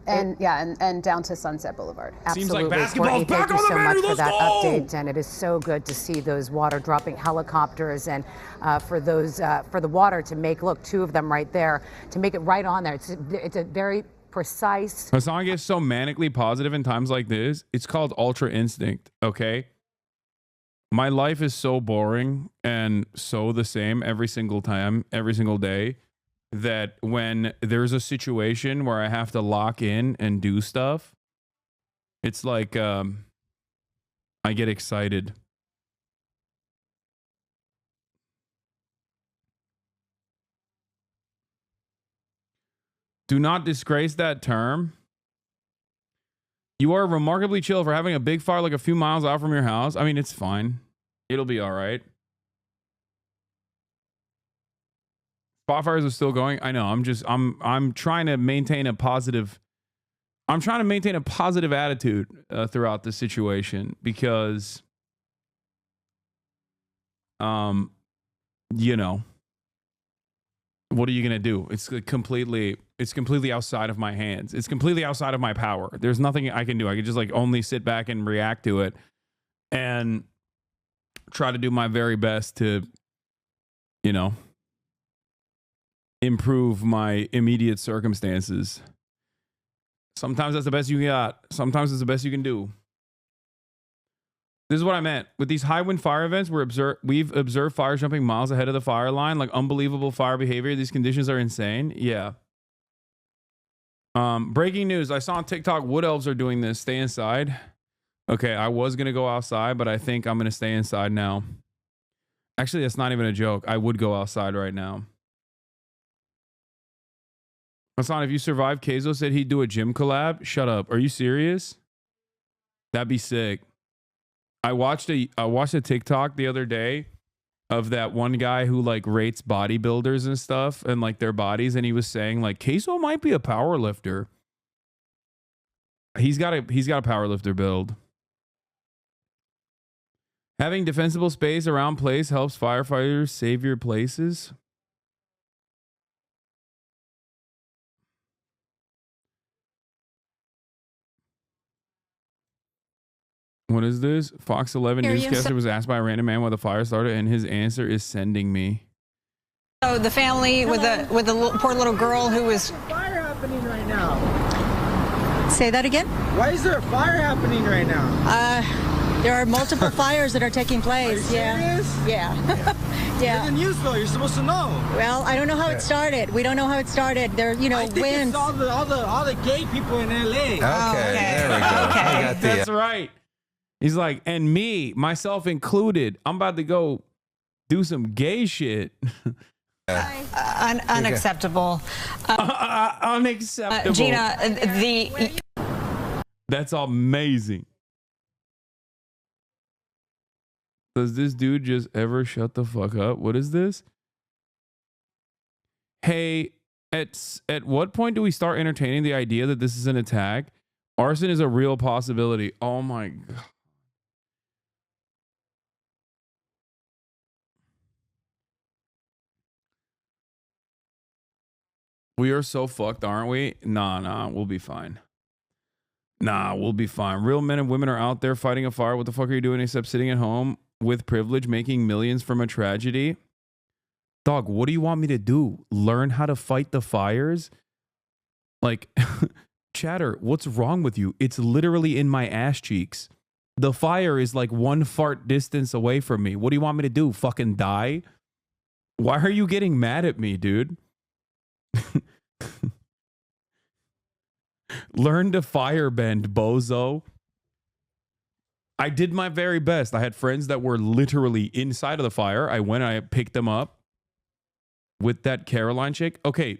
I: And down to Sunset Boulevard.
C: Seems like
I: Absolutely.
C: basketball's
I: Courtney,
C: back on the
I: thank you so
C: menu.
I: much for
C: Let's
I: that
C: go!
I: update, and it is so good to see those water dropping helicopters, and for the water to make, look, 2 of them right there, to make it right on there. It's a very precise.
C: Hasan gets so manically positive in times like this. It's called ultra instinct, okay? My life is so boring and so the same every single time, every single day, that when there's a situation where I have to lock in and do stuff, it's like I get excited. Do not disgrace that term. You are remarkably chill for having a big fire like a few miles out from your house. I mean, it's fine. It'll be all right. Spot fires are still going. I know. I'm trying to maintain a positive. I'm trying to maintain a positive attitude throughout the situation because, you know, what are you gonna do? It's completely outside of my hands. It's completely outside of my power. There's nothing I can do. I can just only sit back and react to it and try to do my very best to, you know, improve my immediate circumstances. Sometimes that's the best you got. Sometimes it's the best you can do. This is what I meant. With these high wind fire events, we've observed fire jumping miles ahead of the fire line, like unbelievable fire behavior. These conditions are insane. Yeah. Breaking news. I saw on TikTok wood elves are doing this. Stay inside. Okay, I was going to go outside, but I think I'm going to stay inside now. Actually, that's not even a joke. I would go outside right now. Hasan, if you survive, Keizo said he'd do a gym collab. Shut up. Are you serious? That'd be sick. I watched a TikTok the other day of that one guy who like rates bodybuilders and stuff and like their bodies, and he was saying like Queso might be a power lifter. He's got a power lifter build. Having defensible space around place helps firefighters save your places. What is this? Fox 11 newscaster was asked by a random man why the fire started, and his answer is sending me.
K: So the family with the poor little girl who was.
L: Fire happening right now.
K: Say that again?
L: Why is there a fire happening right now?
K: There are multiple fires that are taking place.
L: Are you serious?
K: Yeah.
L: Yeah. You're the news though. You're supposed to know.
K: Well, I don't know how it started. We don't know how it started. There, you know,
L: I think
K: winds.
L: It's all the gay people in LA.
M: Okay, there we go.
K: Okay.
C: That's right. He's like, and me, myself included, I'm about to go do some gay shit.
K: Unacceptable.
C: Unacceptable.
K: Gina,
C: That's amazing. Does this dude just ever shut the fuck up? What is this? Hey, at what point do we start entertaining the idea that this is an attack? Arson is a real possibility. Oh my God. We are so fucked, aren't we? Nah, we'll be fine. Nah, we'll be fine. Real men and women are out there fighting a fire. What the fuck are you doing except sitting at home with privilege, making millions from a tragedy? Dog, what do you want me to do? Learn how to fight the fires? Like, Chatter, what's wrong with you? It's literally in my ass cheeks. The fire is like one fart distance away from me. What do you want me to do? Fucking die? Why are you getting mad at me, dude? Learn to firebend, bozo. I did my very best. I had friends that were literally inside of the fire. I went and I picked them up with that Caroline chick. Okay,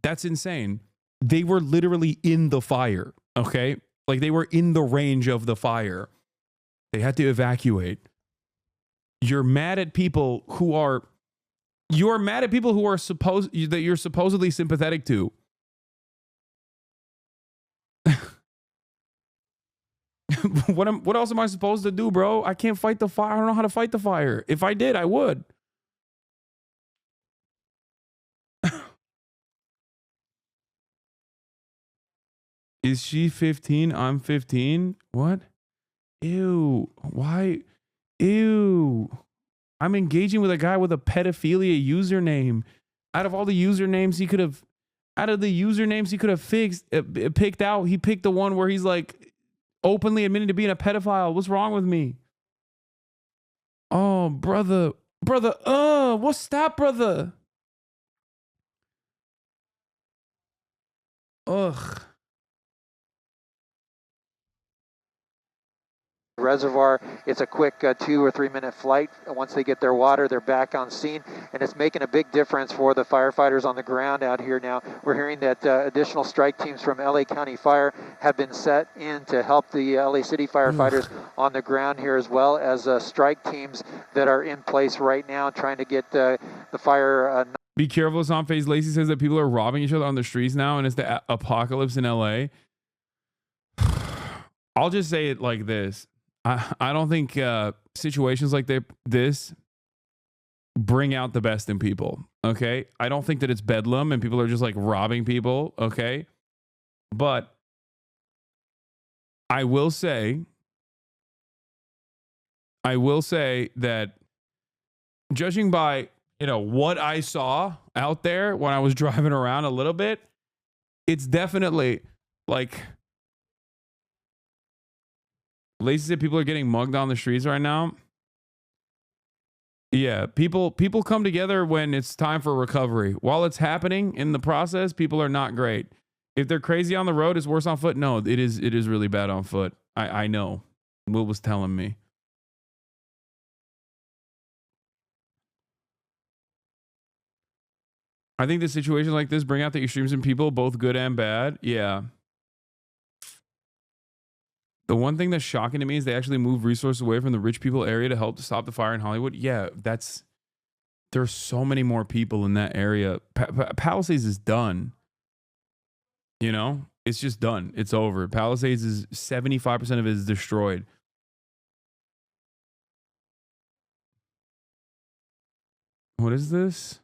C: that's insane. They were literally in the fire, okay? Like they were in the range of the fire. They had to evacuate. You're mad at people who are that you're supposedly sympathetic to. What else am I supposed to do, bro? I can't fight the fire. I don't know how to fight the fire. If I did, I would. Is she 15? I'm 15. What? Ew. Why? Ew. I'm engaging with a guy with a pedophilia username. Out of all the usernames he could have picked out, he picked the one where he's like openly admitting to being a pedophile. What's wrong with me? Oh, brother, what's that, brother? Ugh.
J: Reservoir. It's a quick 2 or 3 minute flight. Once they get their water, they're back on scene, and it's making a big difference for the firefighters on the ground out here now. We're hearing that additional strike teams from LA County Fire have been set in to help the LA City firefighters on the ground here, as well as strike teams that are in place right now trying to get the fire.
C: Be careful, it's on face. Lacey says that people are robbing each other on the streets now, and it's the apocalypse in LA. I'll just say it like this. I don't think situations like this bring out the best in people, okay? I don't think that it's bedlam and people are just like robbing people, okay? But I will say that judging by, what I saw out there when I was driving around a little bit, it's definitely like... Lacey said people are getting mugged on the streets right now. Yeah, people come together when it's time for recovery. While it's happening in the process, people are not great. If they're crazy on the road, it's worse on foot. No, it is really bad on foot. I know. Will was telling me. I think the situations like this bring out the extremes in people, both good and bad. Yeah. The one thing that's shocking to me is they actually move resources away from the rich people area to help to stop the fire in Hollywood. Yeah, there's so many more people in that area. Palisades is done. You know, it's just done. It's over. Palisades is 75% of it is destroyed. What is this?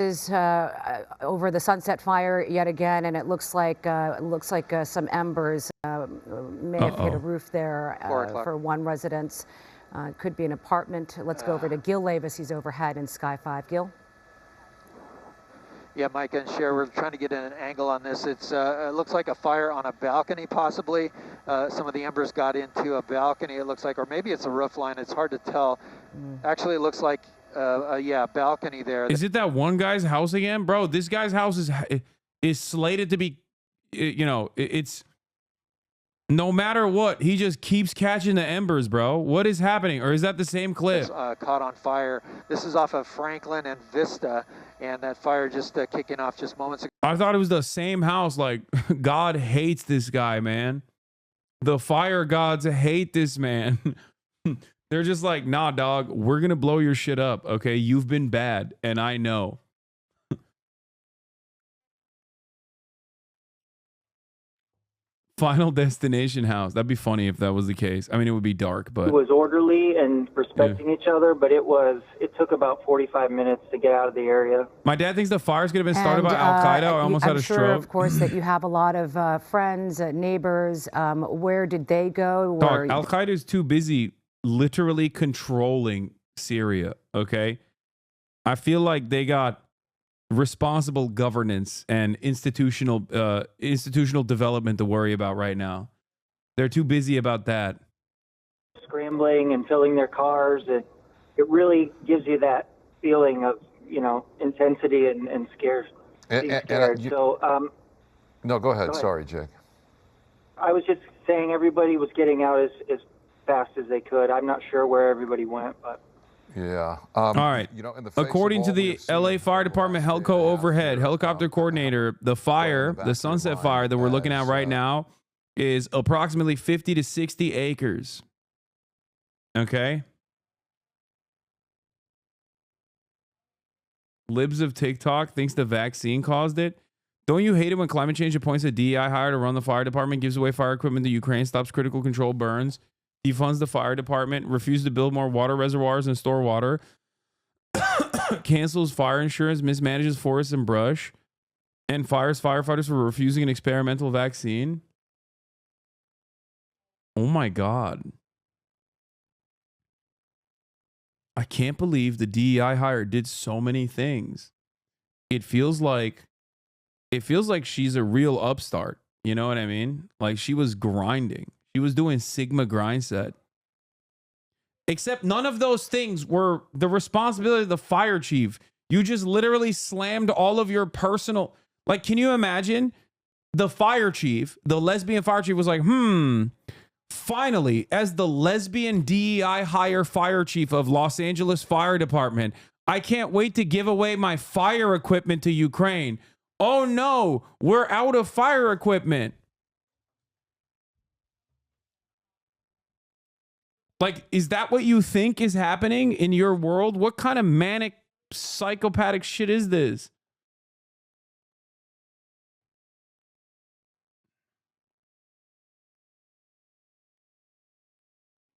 I: Is over the Sunset Fire yet again, and it looks like some embers may have hit a roof there for one residence. Could be an apartment. Let's go over to Gil Lavis. He's overhead in Sky 5. Gil.
J: Yeah, Mike and Cher, we're trying to get an angle on this. It looks like a fire on a balcony, possibly. Some of the embers got into a balcony, it looks like, or maybe it's a roof line. It's hard to tell. Actually, it looks like yeah, balcony there.
C: Is it that one guy's house again, bro? This guy's house is slated to be, you know, it's no matter what, he just keeps catching the embers, bro. What is happening? Or is that the same clip?
J: It's, caught on fire. This is off of Franklin and Vista, and that fire just kicking off just moments ago.
C: I thought it was the same house. Like, God hates this guy, man. The fire gods hate this man. They're just like, nah, dog, we're going to blow your shit up, okay? You've been bad, and I know. Final Destination house. That'd be funny if that was the case. I mean, it would be dark, but...
M: It was orderly and respecting each other, but it took about 45 minutes to get out of the area.
C: My dad thinks the fires could have been started by Al-Qaeda. I almost had a stroke.
I: I'm sure, of course, that you have a lot of friends, neighbors. Where did they go?
C: Dog, Al-Qaeda is too busy literally controlling Syria, okay? I feel like they got responsible governance and institutional development to worry about right now. They're too busy about that.
M: Scrambling and filling their cars. It really gives you that feeling of, you know, intensity and scared.
N: No, go ahead. Sorry, Jake.
M: I was just saying everybody was getting out as fast as they could. I'm not sure where everybody went, but...
N: Yeah.
C: All right.
N: You know,
C: according to the LA Fire Department Helco overhead helicopter coordinator, the fire, the Sunset Fire that we're looking at right now, is approximately 50 to 60 acres. Okay. Libs of TikTok thinks the vaccine caused it. Don't you hate it when climate change appoints a DEI hire to run the fire department, gives away fire equipment to Ukraine, stops critical control burns, defunds the fire department, refuses to build more water reservoirs and store water, cancels fire insurance, mismanages forests and brush, and fires firefighters for refusing an experimental vaccine? Oh my God. I can't believe the DEI hire did so many things. It feels like she's a real upstart. You know what I mean? Like, she was grinding. She was doing Sigma grind set. Except none of those things were the responsibility of the fire chief. You just literally slammed all of your personal... Like, can you imagine? The fire chief, the lesbian fire chief was like, finally, as the lesbian DEI hire fire chief of Los Angeles Fire Department, I can't wait to give away my fire equipment to Ukraine. Oh no, we're out of fire equipment. Like, is that what you think is happening in your world? What kind of manic, psychopathic shit is this?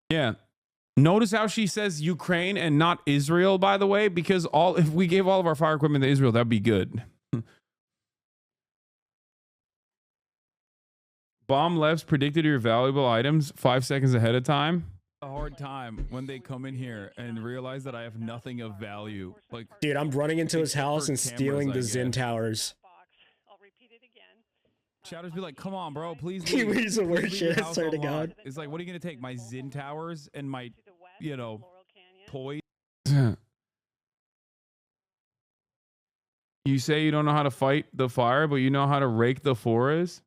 C: Yeah. Notice how she says Ukraine and not Israel, by the way, because if we gave all of our fire equipment to Israel, that'd be good. Bomb Lefts predicted your valuable items 5 seconds ahead of time. A hard time when they come in here and realize that I have nothing of value. Like,
O: dude, I'm running into his house and stealing the Zin towers.
C: Shouters be like, come on, bro, please.
O: He's the worst shit, I swear to God.
C: It's like, what are you gonna take? My Zin towers and my, you know, toys? You say you don't know how to fight the fire, but you know how to rake the forest?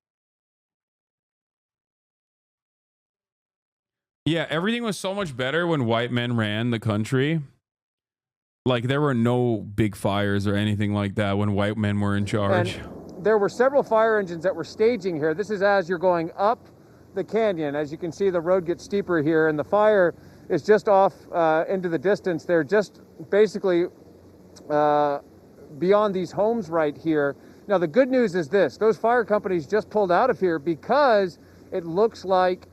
C: Yeah, everything was so much better when white men ran the country. Like, there were no big fires or anything like that when white men were in charge.
P: And there were several fire engines that were staging here. This is as you're going up the canyon. As you can see, the road gets steeper here, and the fire is just off into the distance. They're just basically beyond these homes right here. Now, the good news is this. Those fire companies just pulled out of here because it looks like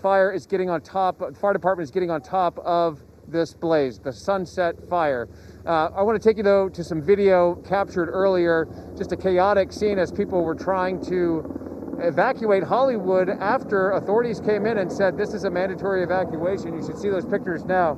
P: fire department is getting on top of this blaze, the Sunset Fire. I want to take you, though, to some video captured earlier, just a chaotic scene as people were trying to evacuate Hollywood after authorities came in and said this is a mandatory evacuation. You should see those pictures now.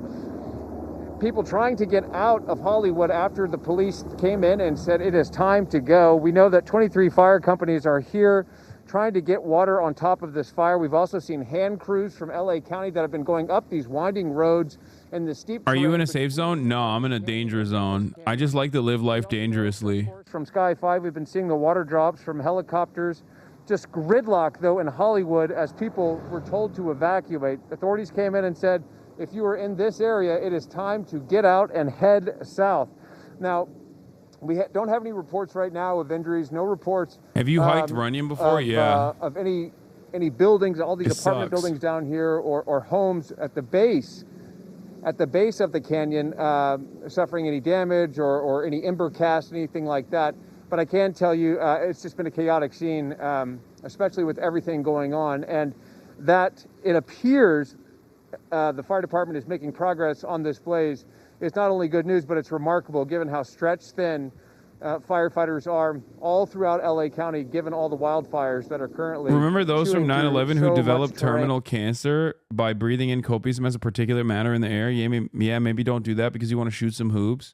P: People trying to get out of Hollywood after the police came in and said it is time to go. We know that 23 fire companies are here trying to get water on top of this fire. We've also seen hand crews from LA County that have been going up these winding roads and the steep.
C: Are you in a safe zone? No, I'm in a danger zone. I just like to live life dangerously.
P: From Sky 5, we've been seeing the water drops from helicopters. Just gridlock, though, in Hollywood as people were told to evacuate. Authorities came in and said, if you are in this area, it is time to get out and head south. Now, we don't have any reports right now of injuries, no reports.
C: Have you hiked Runyon before?
P: Of any buildings, all these apartment buildings down here or homes at the base of the canyon suffering any damage or any ember cast, anything like that. But I can tell you it's just been a chaotic scene, especially with everything going on. And that it appears the fire department is making progress on this blaze. It's not only good news, but it's remarkable given how stretched thin firefighters are all throughout LA County, given all the wildfires that are currently.
C: Remember those from 9/11 who developed terminal cancer by breathing in copious amounts of particulate matter in the air? Yeah, maybe don't do that because you want to shoot some hoops.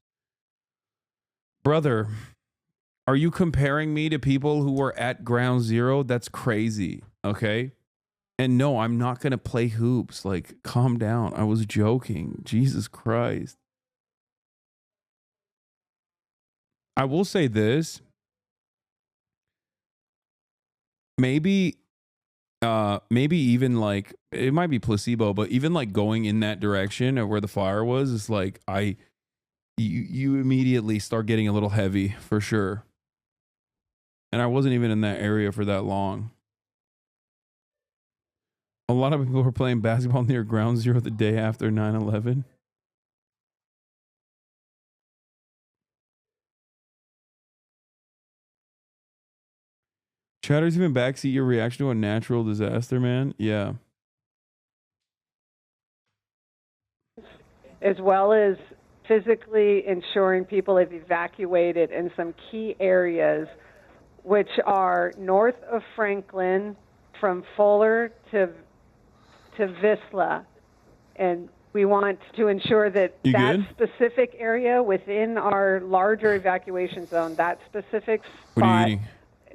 C: Brother, are you comparing me to people who were at ground zero? That's crazy, okay? And no, I'm not going to play hoops. Like, calm down. I was joking. Jesus Christ. I will say this. Maybe even like, it might be placebo, but even like going in that direction of where the fire was, it's like, you immediately start getting a little heavy for sure. And I wasn't even in that area for that long. A lot of people were playing basketball near ground zero the day after 9/11. Chatter's even backseat your reaction to a natural disaster, man. Yeah.
G: As well as physically ensuring people have evacuated in some key areas, which are north of Franklin, from Fuller to Visla. And we want to ensure that specific area within our larger evacuation zone, that specific spot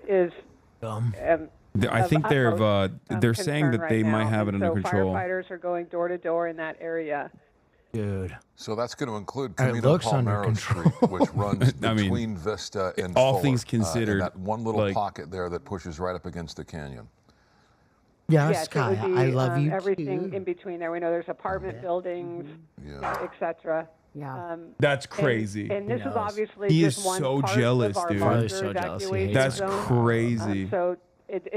G: is
C: I think they're saying that they might have it under control.
G: Firefighters are going door to door in that area.
N: Dude. So that's going to include Camino Palmero Street, which runs between Vista and
C: all
N: Fuller,
C: things considered,
N: that one little pocket there that pushes right up against the canyon.
Q: Yes, Sky, I love you
G: everything
Q: too.
G: In between there. We know there's apartment buildings, etc.
I: Yeah.
C: That's crazy.
G: And this is obviously
C: he
G: just
C: is
G: one
C: so
G: part
C: jealous,
G: of our
C: dude.
G: larger
Q: So jealous.
G: evacuation
C: That's
G: zone.
C: crazy.
G: So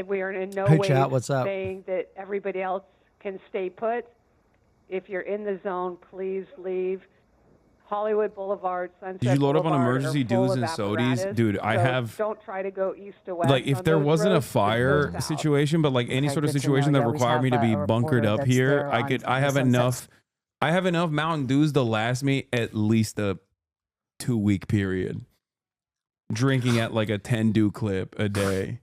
G: we are in no
Q: Hey,
G: way
Q: chat, what's up?
G: saying that everybody else can stay put. If you're in the zone, please leave. Hollywood Boulevard, Sunset
C: Did you load up on
G: Boulevard
C: emergency
G: are full
C: dudes
G: of
C: and sodies?
G: apparatus,
C: Dude, I
G: so
C: have...
G: Don't try to go east to west.
C: Like, if
G: on
C: there
G: those
C: wasn't a
G: roads,
C: fire
G: just go south.
C: situation, but like any sort of situation that required me to be bunkered up here, I have enough Mountain Dews to last me at least a 2-week period. Drinking at like a 10 dew clip a day.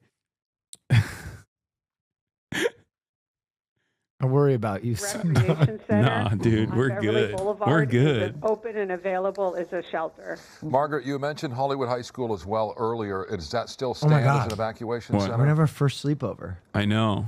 Q: I worry about you.
G: Recreation Center
C: Nah, dude, we're
G: Beverly
C: good.
G: Boulevard
C: We're
G: is
C: good.
G: open and available as a shelter.
N: Margaret, you mentioned Hollywood High School as well earlier. Does that still stand as an evacuation center?
Q: We're gonna have our first sleepover.
C: I know.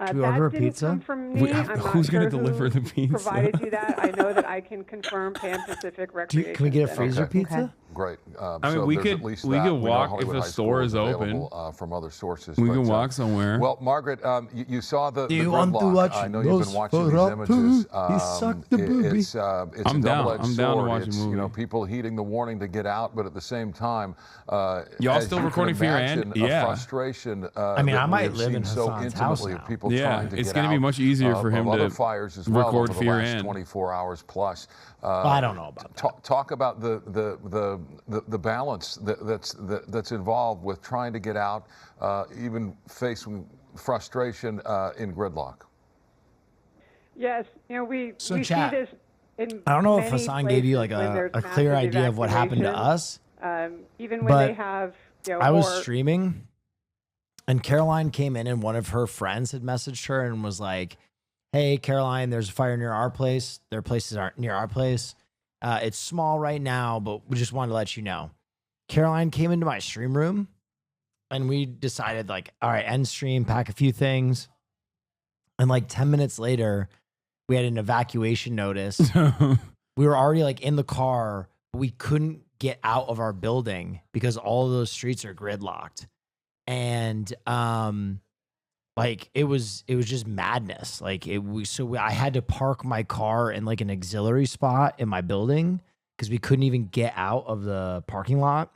Q: Should we order a
G: That didn't
Q: pizza?
G: come from me. I'm not
C: Who's
G: sure
C: gonna deliver
G: who
C: the pizza?
G: provided you that. I know that I can confirm Pan Pacific Recreation
Q: Can we get a
G: Center.
Q: freezer pizza?
N: Great.
C: I mean,
N: so
C: we
N: there's
C: could
N: at least
C: we
N: that.
C: could
N: We know
C: walk if
N: Hollywood
C: a
N: High
C: store
N: School
C: is open.
N: available, from other sources.
C: We can walk somewhere.
N: Well, Margaret, you saw the
Q: Do you want to
N: gridlock.
Q: watch
N: I know you've been watching these images. It's a
C: I'm down.
N: double-edged
C: I'm down to
N: sword.
C: watch a
N: It's,
C: movie.
N: you know, people heeding the warning to get out, but at the same time,
C: y'all
N: as
C: still
N: you
C: recording
N: can
C: for your end?
N: imagine,
C: Yeah.
N: a frustration.
Q: I mean,
N: that
Q: I
N: we
Q: might
N: have
Q: live in
N: seen so
Q: Hasan's house
N: intimately of
Q: now.
N: people
C: Yeah,
N: trying to
C: it's
N: get
C: gonna be
N: out
C: much easier for him
N: of other
C: to
N: fires as well
C: record
N: over
C: for
N: the
C: your
N: last
C: end.
N: 24 hours plus.
Q: I don't know about that.
N: Talk about the balance that's involved with trying to get out, even facing frustration in gridlock.
G: Yes, you know, we see
Q: chat,
G: this in
Q: I don't know if
G: many
Q: Hasan gave you like
G: places when there's
Q: a clear
G: massive
Q: idea of what happened to
G: evacuation,
Q: us.
G: even when
Q: but
G: they have, you know,
Q: I was
G: more
Q: streaming, and Caroline came in, and one of her friends had messaged her and was like, "Hey, Caroline, there's a fire near our place. Their places aren't near our place. It's small right now, but we just wanted to let you know." Caroline came into my stream room, and we decided, like, all right, end stream, pack a few things. And like 10 minutes later, we had an evacuation notice. We were already like in the car, but we couldn't get out of our building because all of those streets are gridlocked. And like it was just madness. Like I had to park my car in like an auxiliary spot in my building because we couldn't even get out of the parking lot,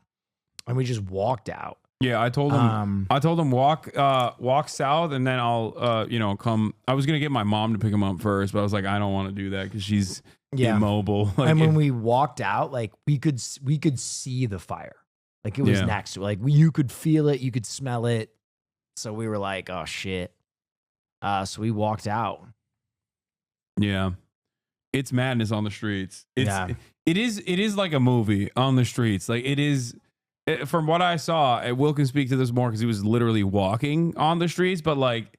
Q: and we just walked out.
C: Yeah, I told him walk south, and then I'll come. I was gonna get my mom to pick him up first, but I was like, I don't want to do that because she's immobile. Like,
Q: and when we walked out, like we could see the fire, like it was next to it. Like you could feel it, you could smell it. So we were like, oh shit. So we walked out.
C: Yeah, it's madness on the streets. It is like a movie on the streets. Like it is. From what I saw, and Will can speak to this more because he was literally walking on the streets, but like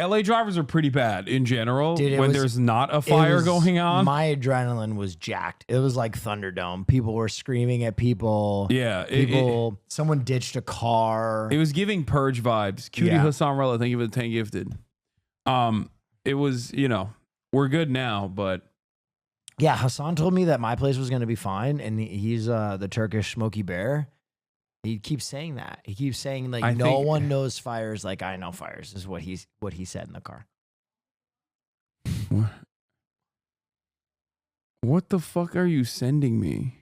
C: LA drivers are pretty bad in general. Dude, when there's not a fire going on.
Q: My adrenaline was jacked. It was like Thunderdome. People were screaming at people.
C: Yeah.
Q: Someone ditched a car.
C: It was giving Purge vibes. Cutie Hasan Rella, thank you for the 10 gifted. It was, we're good now, but
Q: yeah, Hasan told me that my place was going to be fine, and he's the Turkish Smokey Bear. He keeps saying that. He keeps saying like no one knows fires like I know fires is what he said in the car.
C: What the fuck are you sending me?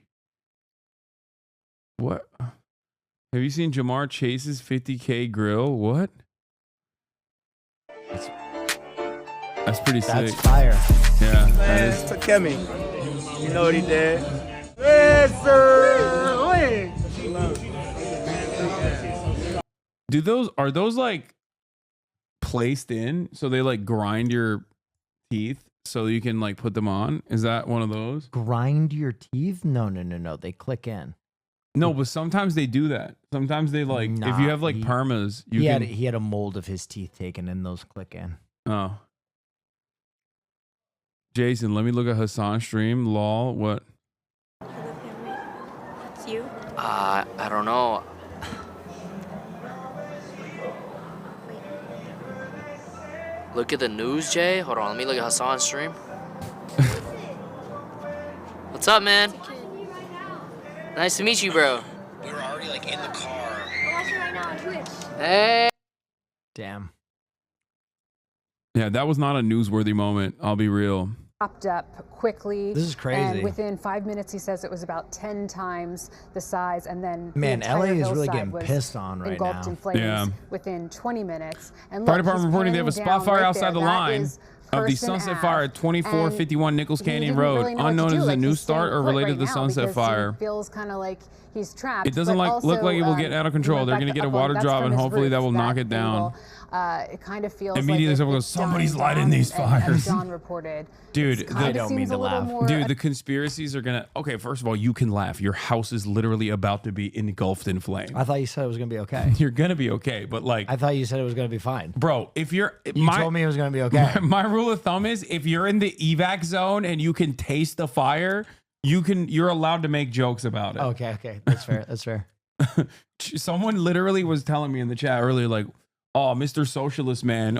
C: What? Have you seen Jamar Chase's 50K grill? What? That's pretty sick.
Q: That's fire.
C: Yeah,
L: Man,
C: that is.
L: look at me. You know what he did? Yes, sir.
C: Are those like placed in so they like grind your teeth so you can like put them on? Is that one of those?
Q: Grind your teeth? No. They click in.
C: No, but sometimes they do that. Sometimes they like if you have like permas,
Q: he had a mold of his teeth taken and those click in.
C: Oh. Jason, let me look at Hasan's stream. Lol, what?
R: It's you?
S: I don't know. Look at the news, Jay. Hold on, let me look at Hasan's stream. What's up, man? Nice to meet you, bro.
Q: We were already like in the car.
R: I'm watching right now on Twitch.
S: Hey.
Q: Damn.
C: Yeah, that was not a newsworthy moment. I'll be real.
T: Popped up quickly.
Q: This is crazy.
T: And within 5 minutes, he says it was about 10 times the size, and then
Q: man,
T: the
Q: LA
T: entire
Q: is really
T: hillside
Q: getting
T: was
Q: pissed on right
T: engulfed
Q: now.
T: in flames within 20 minutes. And
C: Fire
T: look,
C: department
T: he's
C: reporting they have a
T: panning
C: spot
T: down
C: fire
T: right
C: outside
T: there.
C: the
T: That
C: line
T: is
C: of the
T: Person
C: Sunset
T: Ave.
C: Fire at 2451 Nichols
T: He
C: Canyon
T: didn't
C: Road.
T: really know what
C: Unknown
T: to
C: as
T: do.
C: a
T: Like,
C: new
T: he's
C: start
T: staying
C: or
T: put
C: related
T: right
C: to the
T: now
C: Sunset
T: because
C: Fire.
T: He feels kind of like he's trapped.
C: It doesn't
T: but
C: look like it will
T: also,
C: get out of control. They're going to get a water drop, and hopefully that will knock it down.
T: It kind of feels
C: Immediately
T: like
C: someone goes, somebody's lighting these fires.
T: As John reported.
C: Dude,
Q: I don't mean to laugh.
C: Dude, the conspiracies are gonna. Okay, first of all, you can laugh. Your house is literally about to be engulfed in flame.
Q: I thought you said it was gonna be okay.
C: You're gonna be okay, but like,
Q: I thought you said it was gonna be fine,
C: bro. If you
Q: told me it was gonna be okay.
C: My rule of thumb is if you're in the evac zone and you can taste the fire, you're allowed to make jokes about it.
Q: Okay, that's fair. That's fair.
C: Someone literally was telling me in the chat earlier, like, oh, Mr. Socialist man,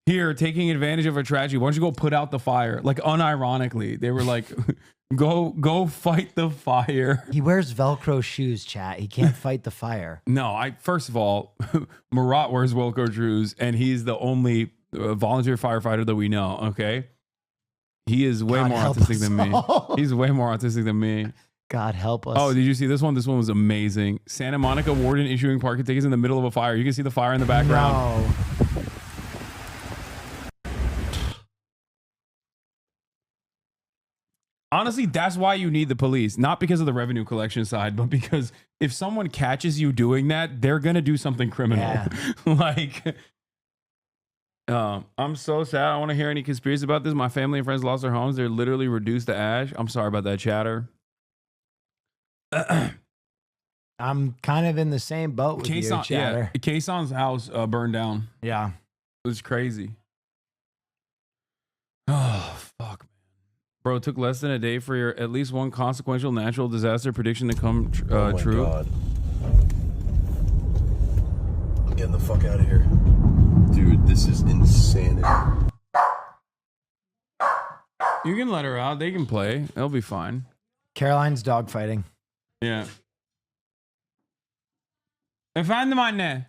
C: here taking advantage of a tragedy. Why don't you go put out the fire? Like, unironically, they were like, Go fight the fire.
Q: He wears Velcro shoes, chat. He can't fight the fire.
C: No, first of all, Marat wears Velcro shoes, and he's the only volunteer firefighter that we know. Okay, he is way more autistic than me. He's way more autistic than me.
Q: God help us.
C: Oh, did you see this one? This one was amazing. Santa Monica warden issuing parking tickets in the middle of a fire. You can see the fire in the background.
Q: No.
C: Honestly, that's why you need the police. Not because of the revenue collection side, but because if someone catches you doing that, they're going to do something criminal.
Q: Yeah.
C: Like, I'm so sad. I don't want to hear any conspiracies about this. My family and friends lost their homes. They're literally reduced to ash. I'm sorry about that, chatter.
Q: I'm kind of in the same boat with you, chatter.
C: Yeah, Kason's house burned down.
Q: Yeah.
C: It was crazy. Oh, fuck, man. Bro, it took less than a day for your at least one consequential natural disaster prediction to come true.
R: God. I'm getting the fuck out of here. Dude, this is insanity.
C: You can let her out. They can play. They'll be fine.
Q: Caroline's dogfighting.
C: Yeah. Efendim anne.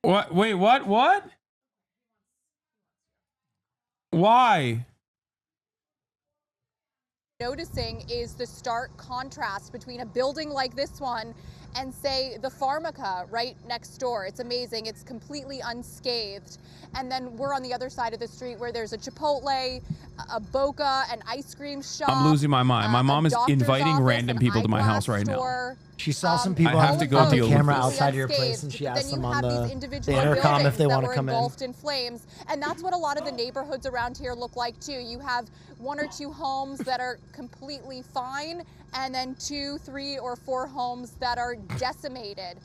C: What? Wait, what? What? Why?
U: Noticing is the stark contrast between a building like this one and, say, the Pharmaca right next door. It's amazing. It's completely unscathed. And then we're on the other side of the street where there's a Chipotle, a Boca, an ice cream shop.
C: I'm losing my mind. My mom is inviting random people to my house right now.
Q: She saw some people
C: I have to go
Q: on the
C: deal
Q: camera
C: with this.
Q: outside your place, and she asked them on the intercom if they want to come in.
U: Engulfed in flames, and that's what a lot of the neighborhoods around here look like too. You have 1 or 2 homes that are completely fine, and then 2, 3, or 4 homes that are decimated.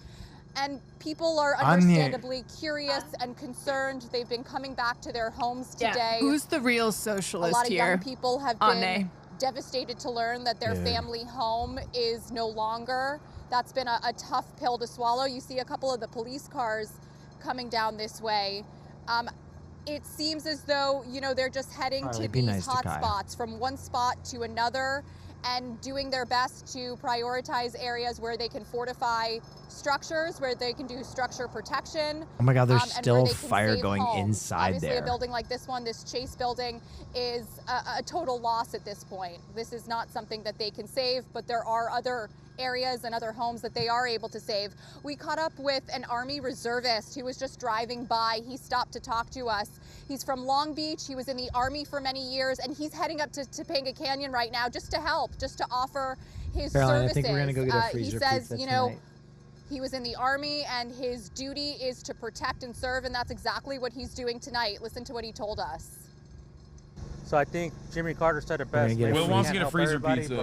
U: And people are understandably curious and concerned. They've been coming back to their homes today.
H: Who's the real socialist
U: here? A lot of
H: here?
U: young people have been devastated to learn that their family home is no longer. That's been a tough pill to swallow. You see a couple of the police cars coming down this way. It seems as though, you know, they're just heading to these hot spots from one spot to another and doing their best to prioritize areas where they can fortify structures, where they can do structure protection.
Q: Oh my God, there's still fire going inside
U: Obviously,
Q: there.
U: a building like this one, this Chase building, is a total loss at this point. This is not something that they can save, but there are other areas and other homes that they are able to save. We caught up with an Army reservist who was just driving by. He stopped to talk to us. He's from Long Beach. He was in the Army for many years, and he's heading up to Topanga Canyon right now just to help, just to offer his services.
Q: I think we're gonna go get a freezer
U: he says,
Q: pizza
U: you know,
Q: tonight.
U: he was in the Army, and his duty is to protect and serve, and that's exactly what he's doing tonight. Listen to what he told us.
V: So I think Jimmy Carter said it best.
C: Will wants to get a freezer pizza.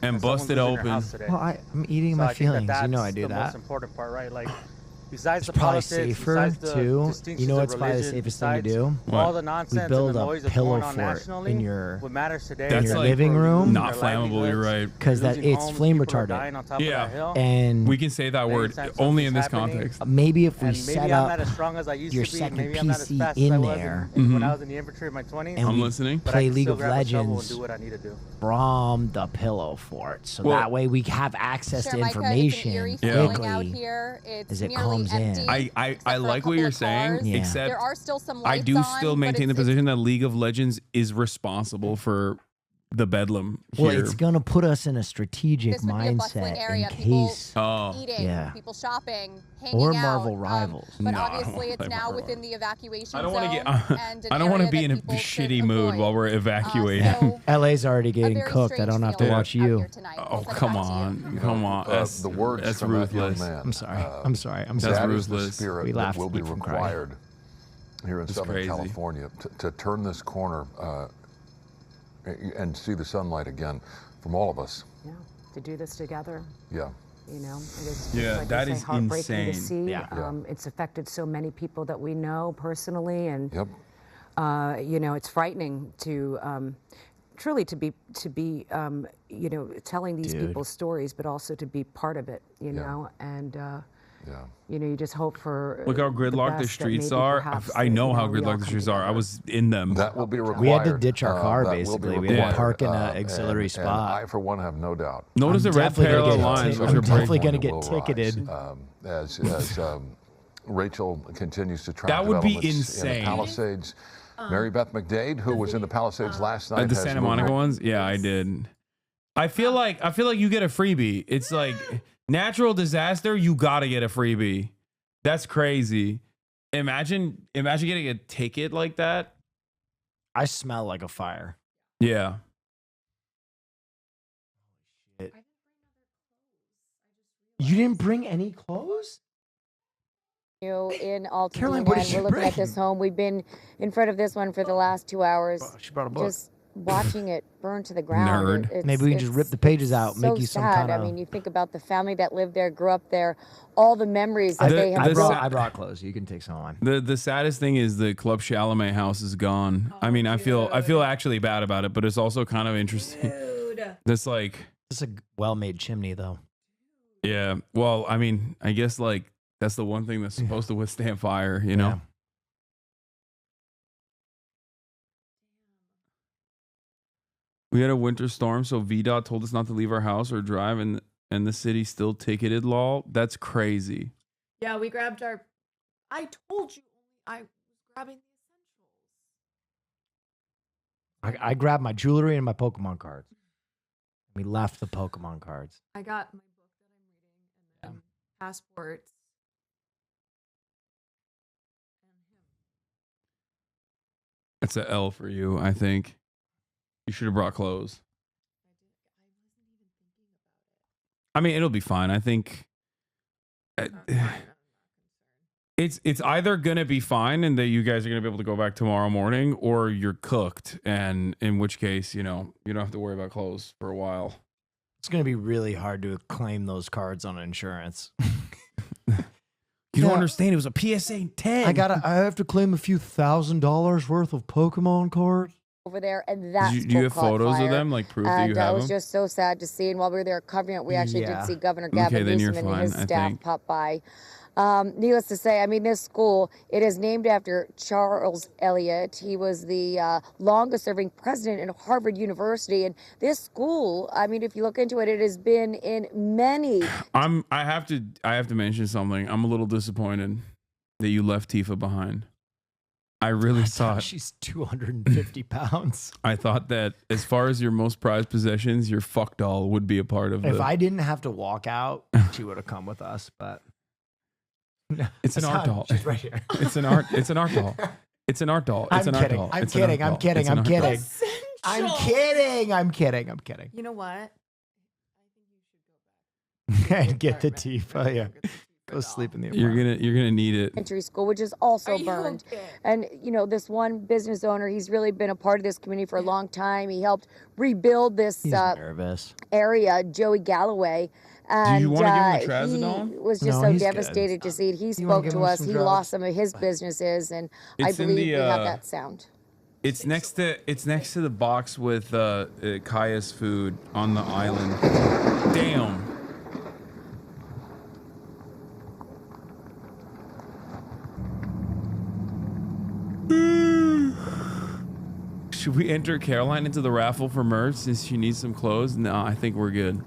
C: And bust it open.
Q: Well, I'm eating my feelings. You know I do
V: the
Q: that.
V: most important part, right? Like, besides
Q: It's
V: the
Q: probably
V: politics,
Q: safer
V: besides the
Q: too.
V: distinctions
Q: You know
V: of
Q: what's probably the
V: religion,
Q: safest thing to do?
V: all the nonsense
Q: We build
V: and the
Q: a
V: noise that's
Q: pillow
V: going on
Q: fort
V: nationally,
Q: in your
V: what matters today
C: That's
V: is
C: like
Q: living room.
C: Not flammable, you're right.
Q: Because that it's flame retardant.
C: Yeah.
Q: And
C: we can say that word only in this context.
Q: maybe if we
V: and
Q: set
V: maybe I'm not
Q: up
V: as strong as I used
Q: your
V: to be.
Q: second
V: Maybe I'm not as
Q: PC
V: fast as
Q: in
V: I was
Q: there,
V: when I was in the infantry in my 20s.
Q: and
C: I'm
Q: we
C: listening.
V: But I
Q: play
V: can
Q: League
V: still
Q: of
V: grab a shovel and
Q: Legends
V: do what I need to do.
Q: from the pillow fort, so
C: Well-
Q: that way we have access to
U: Sure, Micah,
Q: information
U: it's an eerie feeling out
Q: quickly
U: here. It's
Q: as it
U: nearly
Q: comes
U: empty,
Q: in.
C: I like what you're saying,
Q: Yeah.
C: except
U: there are still some
C: I
U: lights
C: do
U: on,
C: still
U: but
C: maintain the
U: it's-
C: position that League of Legends is responsible for the bedlam
Q: Well,
C: here.
Q: it's gonna put us in a strategic
U: This would be a bustling
Q: mindset
U: area.
Q: in
U: People
Q: case.
U: eating,
Q: yeah.
U: people shopping, hanging
Q: Or
U: out.
Q: Marvel Rivals.
U: But
C: No, I don't
U: obviously,
C: wanna
U: it's
C: play
U: now
C: Marvel
U: within the evacuation
C: I don't
U: zone.
C: want to get.
U: and an
C: I don't want to
U: area
C: be in
U: that
C: a
U: people should
C: shitty mood
U: avoid.
C: while we're evacuating.
U: So
Q: LA's already getting
U: very
Q: cooked. I
U: strange
Q: don't have to
U: feeling
Q: watch
U: out
Q: you.
U: here tonight.
C: Oh, come on, come on. That's
N: the words
C: that's
N: from that young
C: ruthless.
N: man.
Q: I'm sorry. I'm sorry. I'm
C: That's
Q: sorry.
N: That is the
C: ruthless.
N: spirit
Q: We
N: that
Q: laughed
N: will be
Q: from crying.
N: required here in
C: It's
N: Southern
C: crazy.
N: California to turn this corner and see the sunlight again from all of us.
I: Yeah, to do this together.
N: Yeah.
I: You know, it is
C: Yeah,
I: like
C: that
I: you say,
C: is
I: heartbreaking
C: insane.
I: to see.
C: Yeah.
I: It's affected so many people that we know personally, and
N: Yep.
I: you know, it's frightening to truly to be you know, telling these
Q: Dude.
I: people's stories, but also to be part of it. You
N: Yeah.
I: know, and You know, you just hope for.
C: Look how gridlocked the streets are. I know how gridlocked the streets are. I was in them.
N: That will be required.
Q: We had to ditch our car, basically. We had to park in an auxiliary spot.
N: And I, for one, have no doubt.
C: Notice the red parallel lines, which
Q: I'm
C: are
Q: definitely going to get ticketed.
N: As Rachel continues to track
C: that would be
N: developments
C: insane.
N: in the Palisades. Mary Beth McDade, who was in the Palisades last night,
C: The Santa Monica ones? Yeah, I did. I feel like you get a freebie. It's like natural disaster, you gotta get a freebie. That's crazy. Imagine getting a ticket like that.
Q: I smell like a fire.
C: Yeah.
Q: You didn't bring any clothes?
B: You in Altadena,
Q: Caroline, what did
B: and we're looking at this home. We've been in front of this one for the last 2 hours.
Q: She brought a book.
B: Just watching it burn to the ground.
Q: Nerd. Maybe we can just rip the pages out,
B: so
Q: make you some
B: sad.
Q: kind of.
B: I mean, you think about the family that lived there, grew up there, all the memories that they have.
Q: I brought clothes. You can take some of mine.
C: The saddest thing is the Club Chalamet house is gone. I mean, I feel actually bad about it, but it's also kind of interesting. This like
Q: this is a well-made chimney though.
C: Yeah. Well, I mean, I guess like that's the one thing that's supposed to withstand fire, you know? We had a winter storm, so VDOT told us not to leave our house or drive, and the city still ticketed law. That's crazy.
H: Yeah, we grabbed our. I told you I was grabbing the
Q: I grabbed my jewelry and my Pokemon cards. We left the Pokemon cards.
H: I got my book that I'm reading and then passports.
C: That's an L for you, I think. You should have brought clothes. I mean, it'll be fine. I think it's either gonna be fine and that you guys are gonna be able to go back tomorrow morning, or you're cooked, and in which case, you know, you don't have to worry about clothes for a while.
Q: It's gonna be really hard to claim those cards on insurance.
C: You don't understand. It was a PSA 10.
Q: I have to claim a few $1,000s worth of Pokemon cards.
B: Over there, and that's
C: do you have photos of them, like proof that you have
B: it was
C: them?
B: just so sad to see. And while we were there covering it, we actually did see Governor Gavin Newsom and his staff pop by. Needless to say, I mean, this school, it is named after Charles Eliot. He was the longest-serving president in Harvard University. And this school, I mean, if you look into it, it has been in many.
C: I have to mention something. I'm a little disappointed that you left Tifa behind. I really thought
Q: she's 250 pounds.
C: I thought that as far as your most prized possessions, your fuck doll would be a part of it.
Q: If I didn't have to walk out, she would have come with us, but
C: it's an art doll.
Q: She's right here.
C: It's an art doll. It's an art doll. It's an art doll.
Q: I'm kidding. I'm kidding. I'm kidding. I'm kidding. I'm kidding. I'm kidding.
H: You know what?
Q: And get the Tifa. Yeah. Go sleep in the
C: apartment. You're gonna need it.
B: Elementary school, which is also burned. And you know, this one business owner, he's really been a part of this community for a long time. He helped rebuild this area, Joey Galloway. And
C: do you want to give him the trazodone?
B: He was just so devastated to see it. He spoke to us. He lost some of his businesses, and I believe we have that sound.
C: It's next to the box with Kaya's food on the island. Damn. Should we enter Caroline into the raffle for merch since she needs some clothes? No, I think we're good.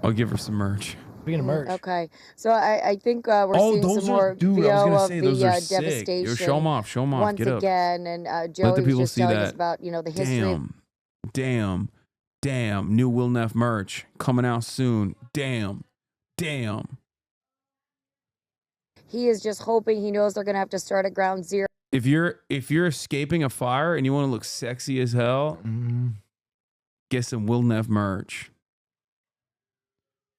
C: I'll give her some merch.
Q: Speaking of merch.
B: Okay, so I think we're seeing some more video of the devastation.
C: Yo, show them off. Show them off.
B: Once
C: Get up.
B: again, and Joey was just telling us about, you know, the history.
C: Damn. New Will Neff merch coming out soon. Damn.
B: He is just hoping. He knows they're gonna have to start at ground zero.
C: If you're escaping a fire and you want to look sexy as hell, get some Will Neff merch.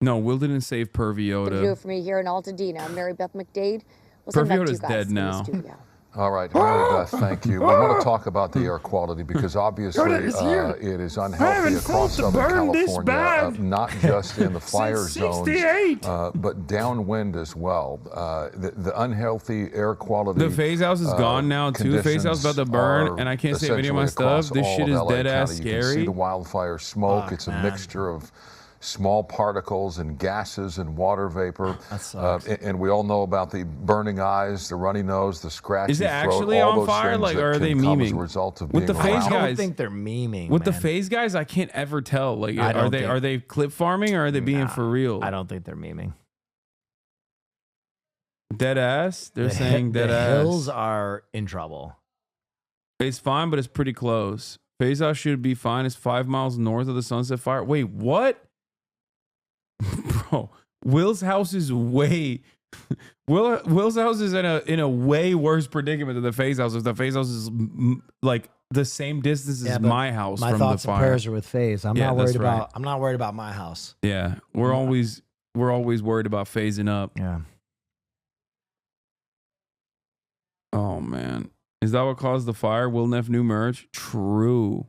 C: No, Will didn't save Perviota.
B: Do it for me here in Altadena. I'm Mary Beth McDade. We'll send back to you
C: Perviota's
B: guys
C: dead
B: in the
C: now.
B: studio.
N: All right, Mary Beth, thank you. We want to talk about the air quality because obviously it is unhealthy across Southern California, not just in the fire zones, but downwind as well. The unhealthy air quality.
C: The phase house is gone now too. Phase house about to burn, and I can't save any of my stuff. This shit is dead ass scary.
N: You can see the wildfire smoke. It's a mixture of small particles and gases and water vapor.
Q: That sucks.
N: And we all know about the burning eyes, the runny nose, the scratchy
C: Is it
N: throat,
C: actually
N: all
C: on
N: those
C: fire?
N: things
C: Like,
N: that
C: or are
N: can
C: they
N: come as a
C: memeing?
N: result of
C: With
N: being
C: the phase
N: around.
C: guys,
Q: I don't think they're memeing.
C: With the
Q: man.
C: phase guys, I can't ever tell. Like,
Q: I don't
C: are they clip farming or are they being for real?
Q: I don't think they're memeing.
C: Dead ass. They're saying dead
Q: the
C: ass.
Q: hills are in trouble.
C: It's fine, but it's pretty close. Phase house should be fine. It's 5 miles north of the Sunset Fire. Wait, what? Bro, Will's house is way. Will's house is in a way worse predicament than the phase house. If the phase house is like the same distance as my house
Q: My
C: from
Q: thoughts
C: the fire.
Q: and prayers are with phase. I'm
C: Yeah,
Q: not worried
C: that's right.
Q: about. I'm not worried about my house.
C: Yeah, we're always worried about phasing up.
Q: Yeah.
C: Oh man, is that what caused the fire? Will Neff new merch? True.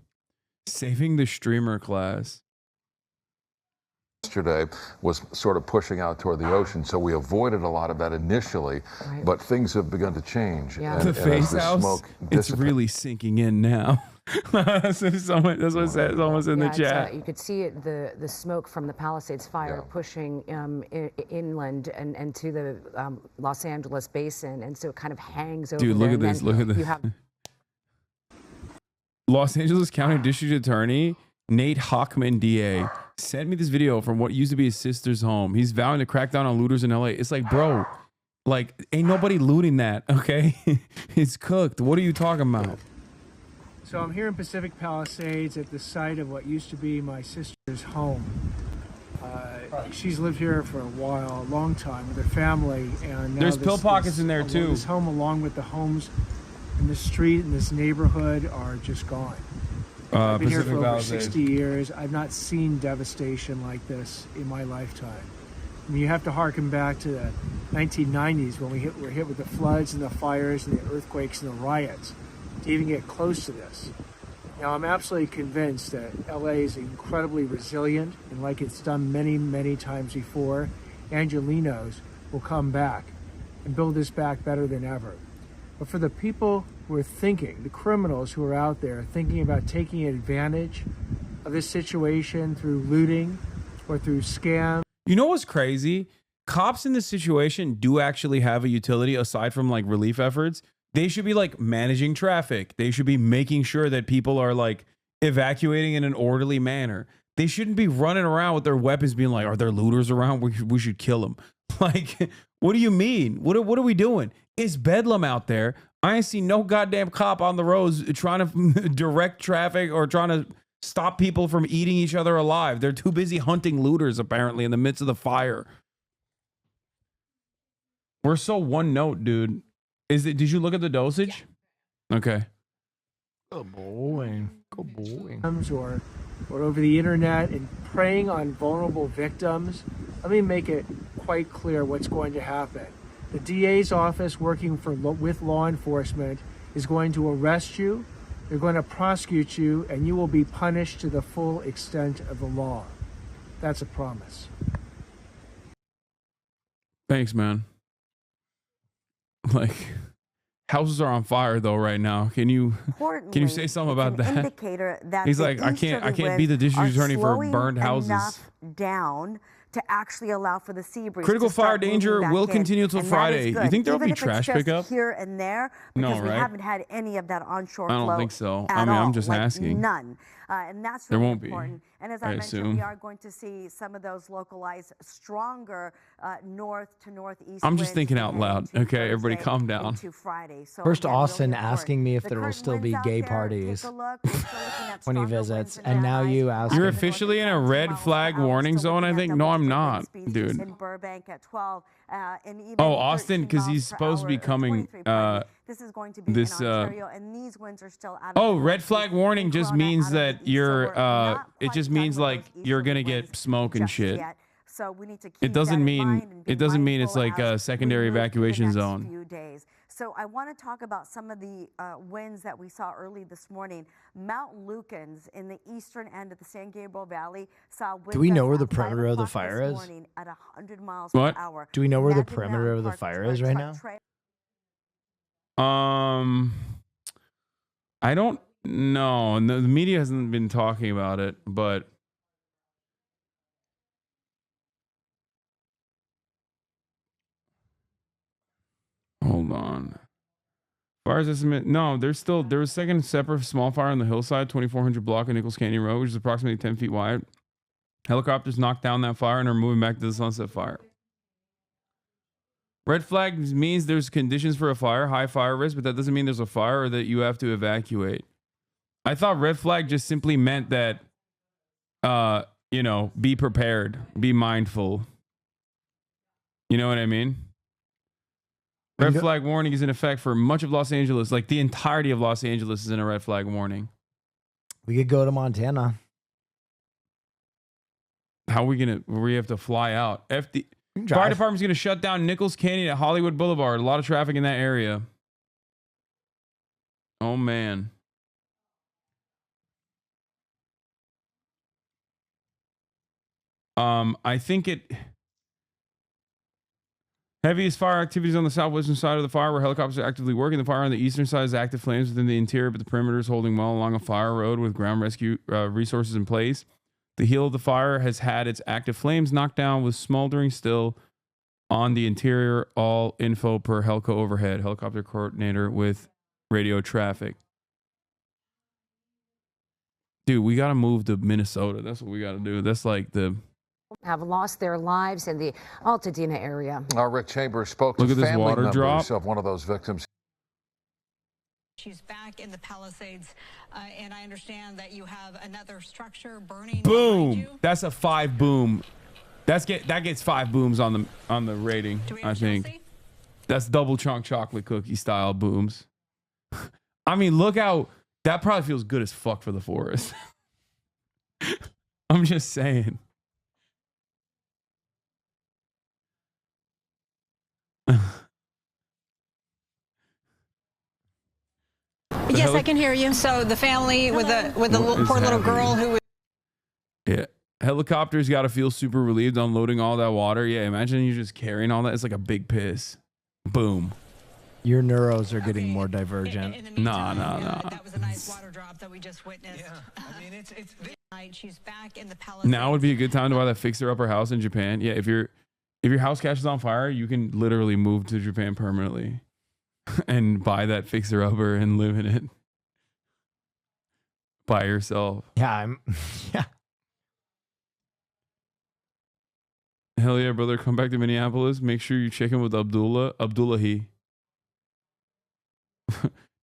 C: Saving the streamer class.
N: Yesterday was sort of pushing out toward the ocean, so we avoided a lot of that initially, but things have begun to change.
C: Yeah.
N: And,
C: The phase
N: as
C: house,
N: smoke
C: it's really sinking in now. That's what someone said. Someone said in the chat.
I: You could see it, the smoke from the Palisades fire pushing inland and to the Los Angeles basin, and so it kind of hangs over.
C: Dude, look
I: there,
C: at this. Look at this.
I: You have
C: Los Angeles County District Attorney Nate Hockman, DA, sent me this video from what used to be his sister's home. He's vowing to crack down on looters in LA. It's like, bro, like, ain't nobody looting that, okay? It's cooked. What are you talking about?
A: So I'm here in Pacific Palisades at the site of what used to be my sister's home. She's lived here for a while, a long time, with her family, and now
C: There's pill pockets in there too.
A: This home, along with the homes in the street in this neighborhood, are just gone. I've been here for over 60 years. I've not seen devastation like this in my lifetime. I mean, you have to harken back to the 1990s when we were hit with the floods and the fires and the earthquakes and the riots to even get close to this. Now, I'm absolutely convinced that LA is incredibly resilient, and like it's done many, many times before, Angelenos will come back and build this back better than ever. But for the people who are thinking, the criminals who are out there thinking about taking advantage of this situation through looting or through scams.
C: You know what's crazy? Cops in this situation do actually have a utility aside from like relief efforts. They should be like managing traffic. They should be making sure that people are like evacuating in an orderly manner. They shouldn't be running around with their weapons being like, are there looters around? We should kill them. Like, what do you mean? What are we doing? It's bedlam out there. I ain't seen no goddamn cop on the roads trying to direct traffic or trying to stop people from eating each other alive. They're too busy hunting looters, apparently, in the midst of the fire. We're so one note, dude. Did you look at the dosage? Yeah. Okay.
Q: Good boy. Good boy.
A: Or over the internet and preying on vulnerable victims. Let me make it quite clear what's going to happen. The DA's office, working with law enforcement, is going to arrest you. They're going to prosecute you, and you will be punished to the full extent of the law. That's a promise.
C: Thanks, man. Like, houses are on fire though right now. Can you say something about that?
D: Indicator that
C: he's like, I can't be the district attorney for burned houses.
D: Down to actually allow for the sea breeze.
C: Critical fire danger will continue until Friday. You think there'll be trash pickup
D: here and there? Because
C: no,
D: we
C: right?
D: haven't had any of that onshore flow.
C: I don't think so.
D: I
C: mean, I'm just asking.
D: None. And that's
C: really
D: there won't
C: important.
D: Be. And as I mentioned, we are going to see some of those localized, stronger north to northeast.
C: I'm just thinking out loud. Okay, everybody calm down.
D: Friday. So
Q: first, Austin asking me if there will still be gay parties when he visits, and now you ask.
C: You're officially in a red flag warning zone, I think. No, I'm not, dude.
D: In Burbank at 12.
C: Oh, Austin, because he's supposed to be coming.
D: This is going to be in Ontario, and these winds are still out of
C: oh, red flag warning just means that you're. It just means like you're gonna get smoke and shit.
D: So we need to keep
C: it doesn't mean it's like a secondary evacuation zone.
D: Few days. So I want to talk about some of the winds that we saw early this morning. Mount Lukens in the eastern end of the San Gabriel Valley saw winds.
Q: Do we know where the perimeter of the fire is?
D: At 100 miles
C: what?
D: per hour.
Q: Do we know where the perimeter of the fire is right now?
C: I don't know. The media hasn't been talking about it, but on. Fires estimate. No, there was a second separate small fire on the hillside, 2400 block of Nichols Canyon Road, which is approximately 10 feet wide. Helicopters knocked down that fire and are moving back to the Sunset Fire. Red flag means there's conditions for a fire, high fire risk, but that doesn't mean there's a fire or that you have to evacuate. I thought red flag just simply meant that, you know, be prepared, be mindful. You know what I mean? Red flag warning is in effect for much of Los Angeles. Like the entirety of Los Angeles is in a red flag warning.
Q: We could go to Montana.
C: How are we going to, we have to fly out? Fire department's going to shut down Nichols Canyon at Hollywood Boulevard. A lot of traffic in that area. Oh, man. I think heaviest fire activities on the southwestern side of the fire where helicopters are actively working. The fire on the eastern side is active flames within the interior, but the perimeter is holding well along a fire road with ground rescue resources in place. The heel of the fire has had its active flames knocked down with smoldering still on the interior. All info per Helco overhead. Helicopter coordinator with radio traffic. Dude, we got to move to Minnesota. That's what we got to do. That's like the...
I: have lost their lives in the Altadena area.
N: Our Rick Chambers spoke to family members of one of those victims.
K: She's back in the Palisades, and I understand that you have another structure burning.
C: Boom! That's a 5 boom. That gets 5 booms on the rating. I think that's double chunk chocolate cookie style booms. I mean, look how that probably feels good as fuck for the forest. I'm just saying.
K: Yes, I can hear you. So the family with the poor little girl who was...
C: Yeah. Helicopters got to feel super relieved unloading all that water. Yeah, imagine you just carrying all that. It's like a big piss. Boom.
Q: Your neuros are getting more divergent.
C: Nah.
K: That was a nice water drop that we just witnessed. Yeah, I mean, it's she's back in the Palisades.
C: Now would be a good time to buy that fixer-upper house in Japan. Yeah, if your house catches on fire, you can literally move to Japan permanently and buy that fixer-upper and live in it by yourself.
Q: Yeah, yeah.
C: Hell yeah, brother. Come back to Minneapolis. Make sure you check in with Abdullahi.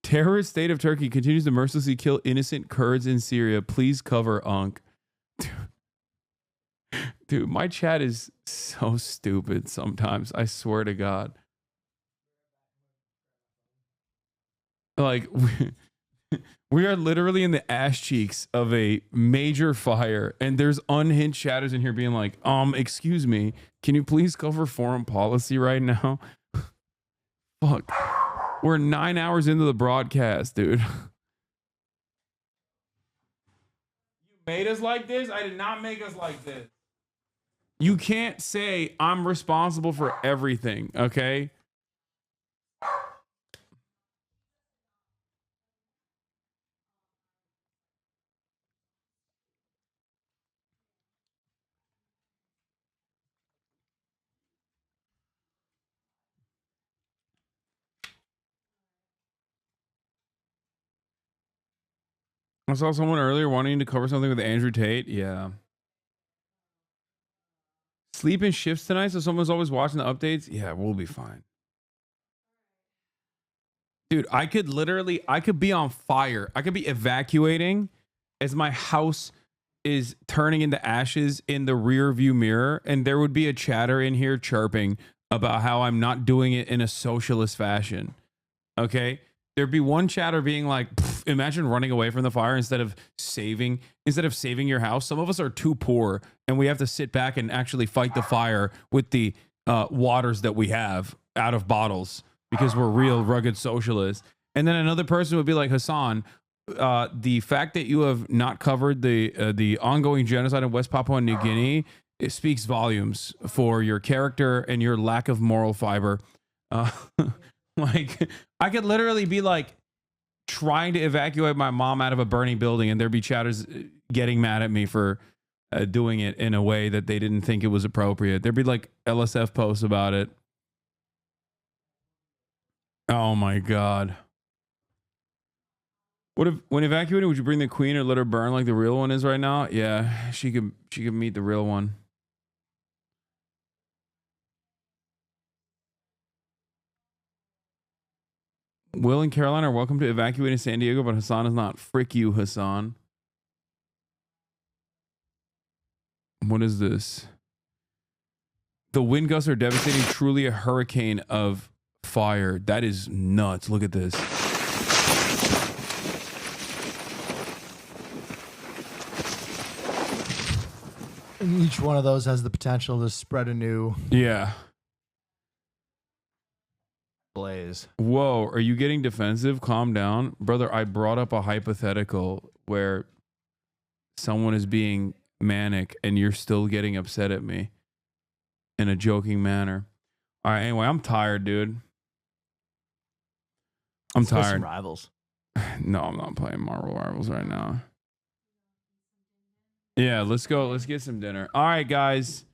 C: Terrorist state of Turkey continues to mercilessly kill innocent Kurds in Syria. Please cover Unk. Dude, my chat is so stupid sometimes. I swear to God. Like, we are literally in the ass cheeks of a major fire, and there's unhinged chatters in here being like, excuse me, can you please cover foreign policy right now? Fuck. We're 9 hours into the broadcast, dude. You made us like this? I did not make us like this. You can't say I'm responsible for everything, okay? I saw someone earlier wanting to cover something with Andrew Tate. Yeah. Sleep in shifts tonight, so someone's always watching the updates. Yeah, we'll be fine. Dude, I could be on fire. I could be evacuating as my house is turning into ashes in the rear view mirror, and there would be a chatter in here chirping about how I'm not doing it in a socialist fashion. Okay? There'd be one chatter being like, imagine running away from the fire instead of saving your house. Some of us are too poor and we have to sit back and actually fight the fire with the waters that we have out of bottles because we're real rugged socialists. And then another person would be like, Hasan, the fact that you have not covered the ongoing genocide in West Papua New Guinea, it speaks volumes for your character and your lack of moral fiber. Like, I could literally be like trying to evacuate my mom out of a burning building, and there'd be chatters getting mad at me for doing it in a way that they didn't think it was appropriate. There'd be like LSF posts about it. Oh my God. What if, when evacuating, would you bring the queen or let her burn like the real one is right now? Yeah, she could meet the real one. Will and Caroline are welcome to evacuate in San Diego, but Hasan is not. Frick you, Hasan. What is this? The wind gusts are devastating. Truly a hurricane of fire. That is nuts. Look at this.
Q: And each one of those has the potential to spread a new blaze.
C: Whoa, are you getting defensive? Calm down. Brother, I brought up a hypothetical where someone is being manic and you're still getting upset at me in a joking manner. All right, anyway, I'm tired, dude. I'm tired.
Q: Some Rivals.
C: No, I'm not playing Marvel Rivals right now. Yeah, let's go. Let's get some dinner. All right, guys.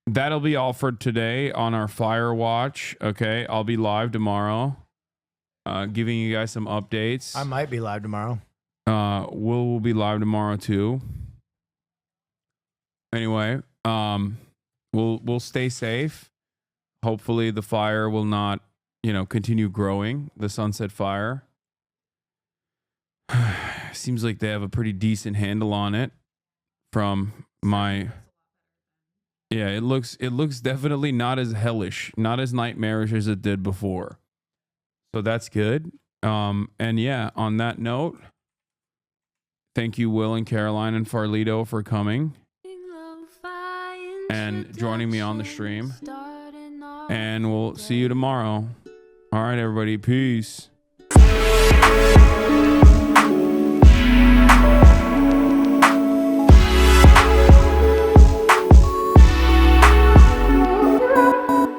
C: That'll be all for today on our Fire Watch. Okay, I'll be live tomorrow, giving you guys some updates.
Q: I might be live tomorrow.
C: Will be live tomorrow too. Anyway, we'll stay safe. Hopefully, the fire will not, continue growing. The Sunset Fire. Seems like they have a pretty decent handle on it from my... Yeah, it looks definitely not as hellish, not as nightmarish as it did before. So that's good. And yeah, on that note, thank you, Will and Caroline and Farlito, for coming and joining me on the stream. And we'll see you tomorrow. All right, everybody. Peace.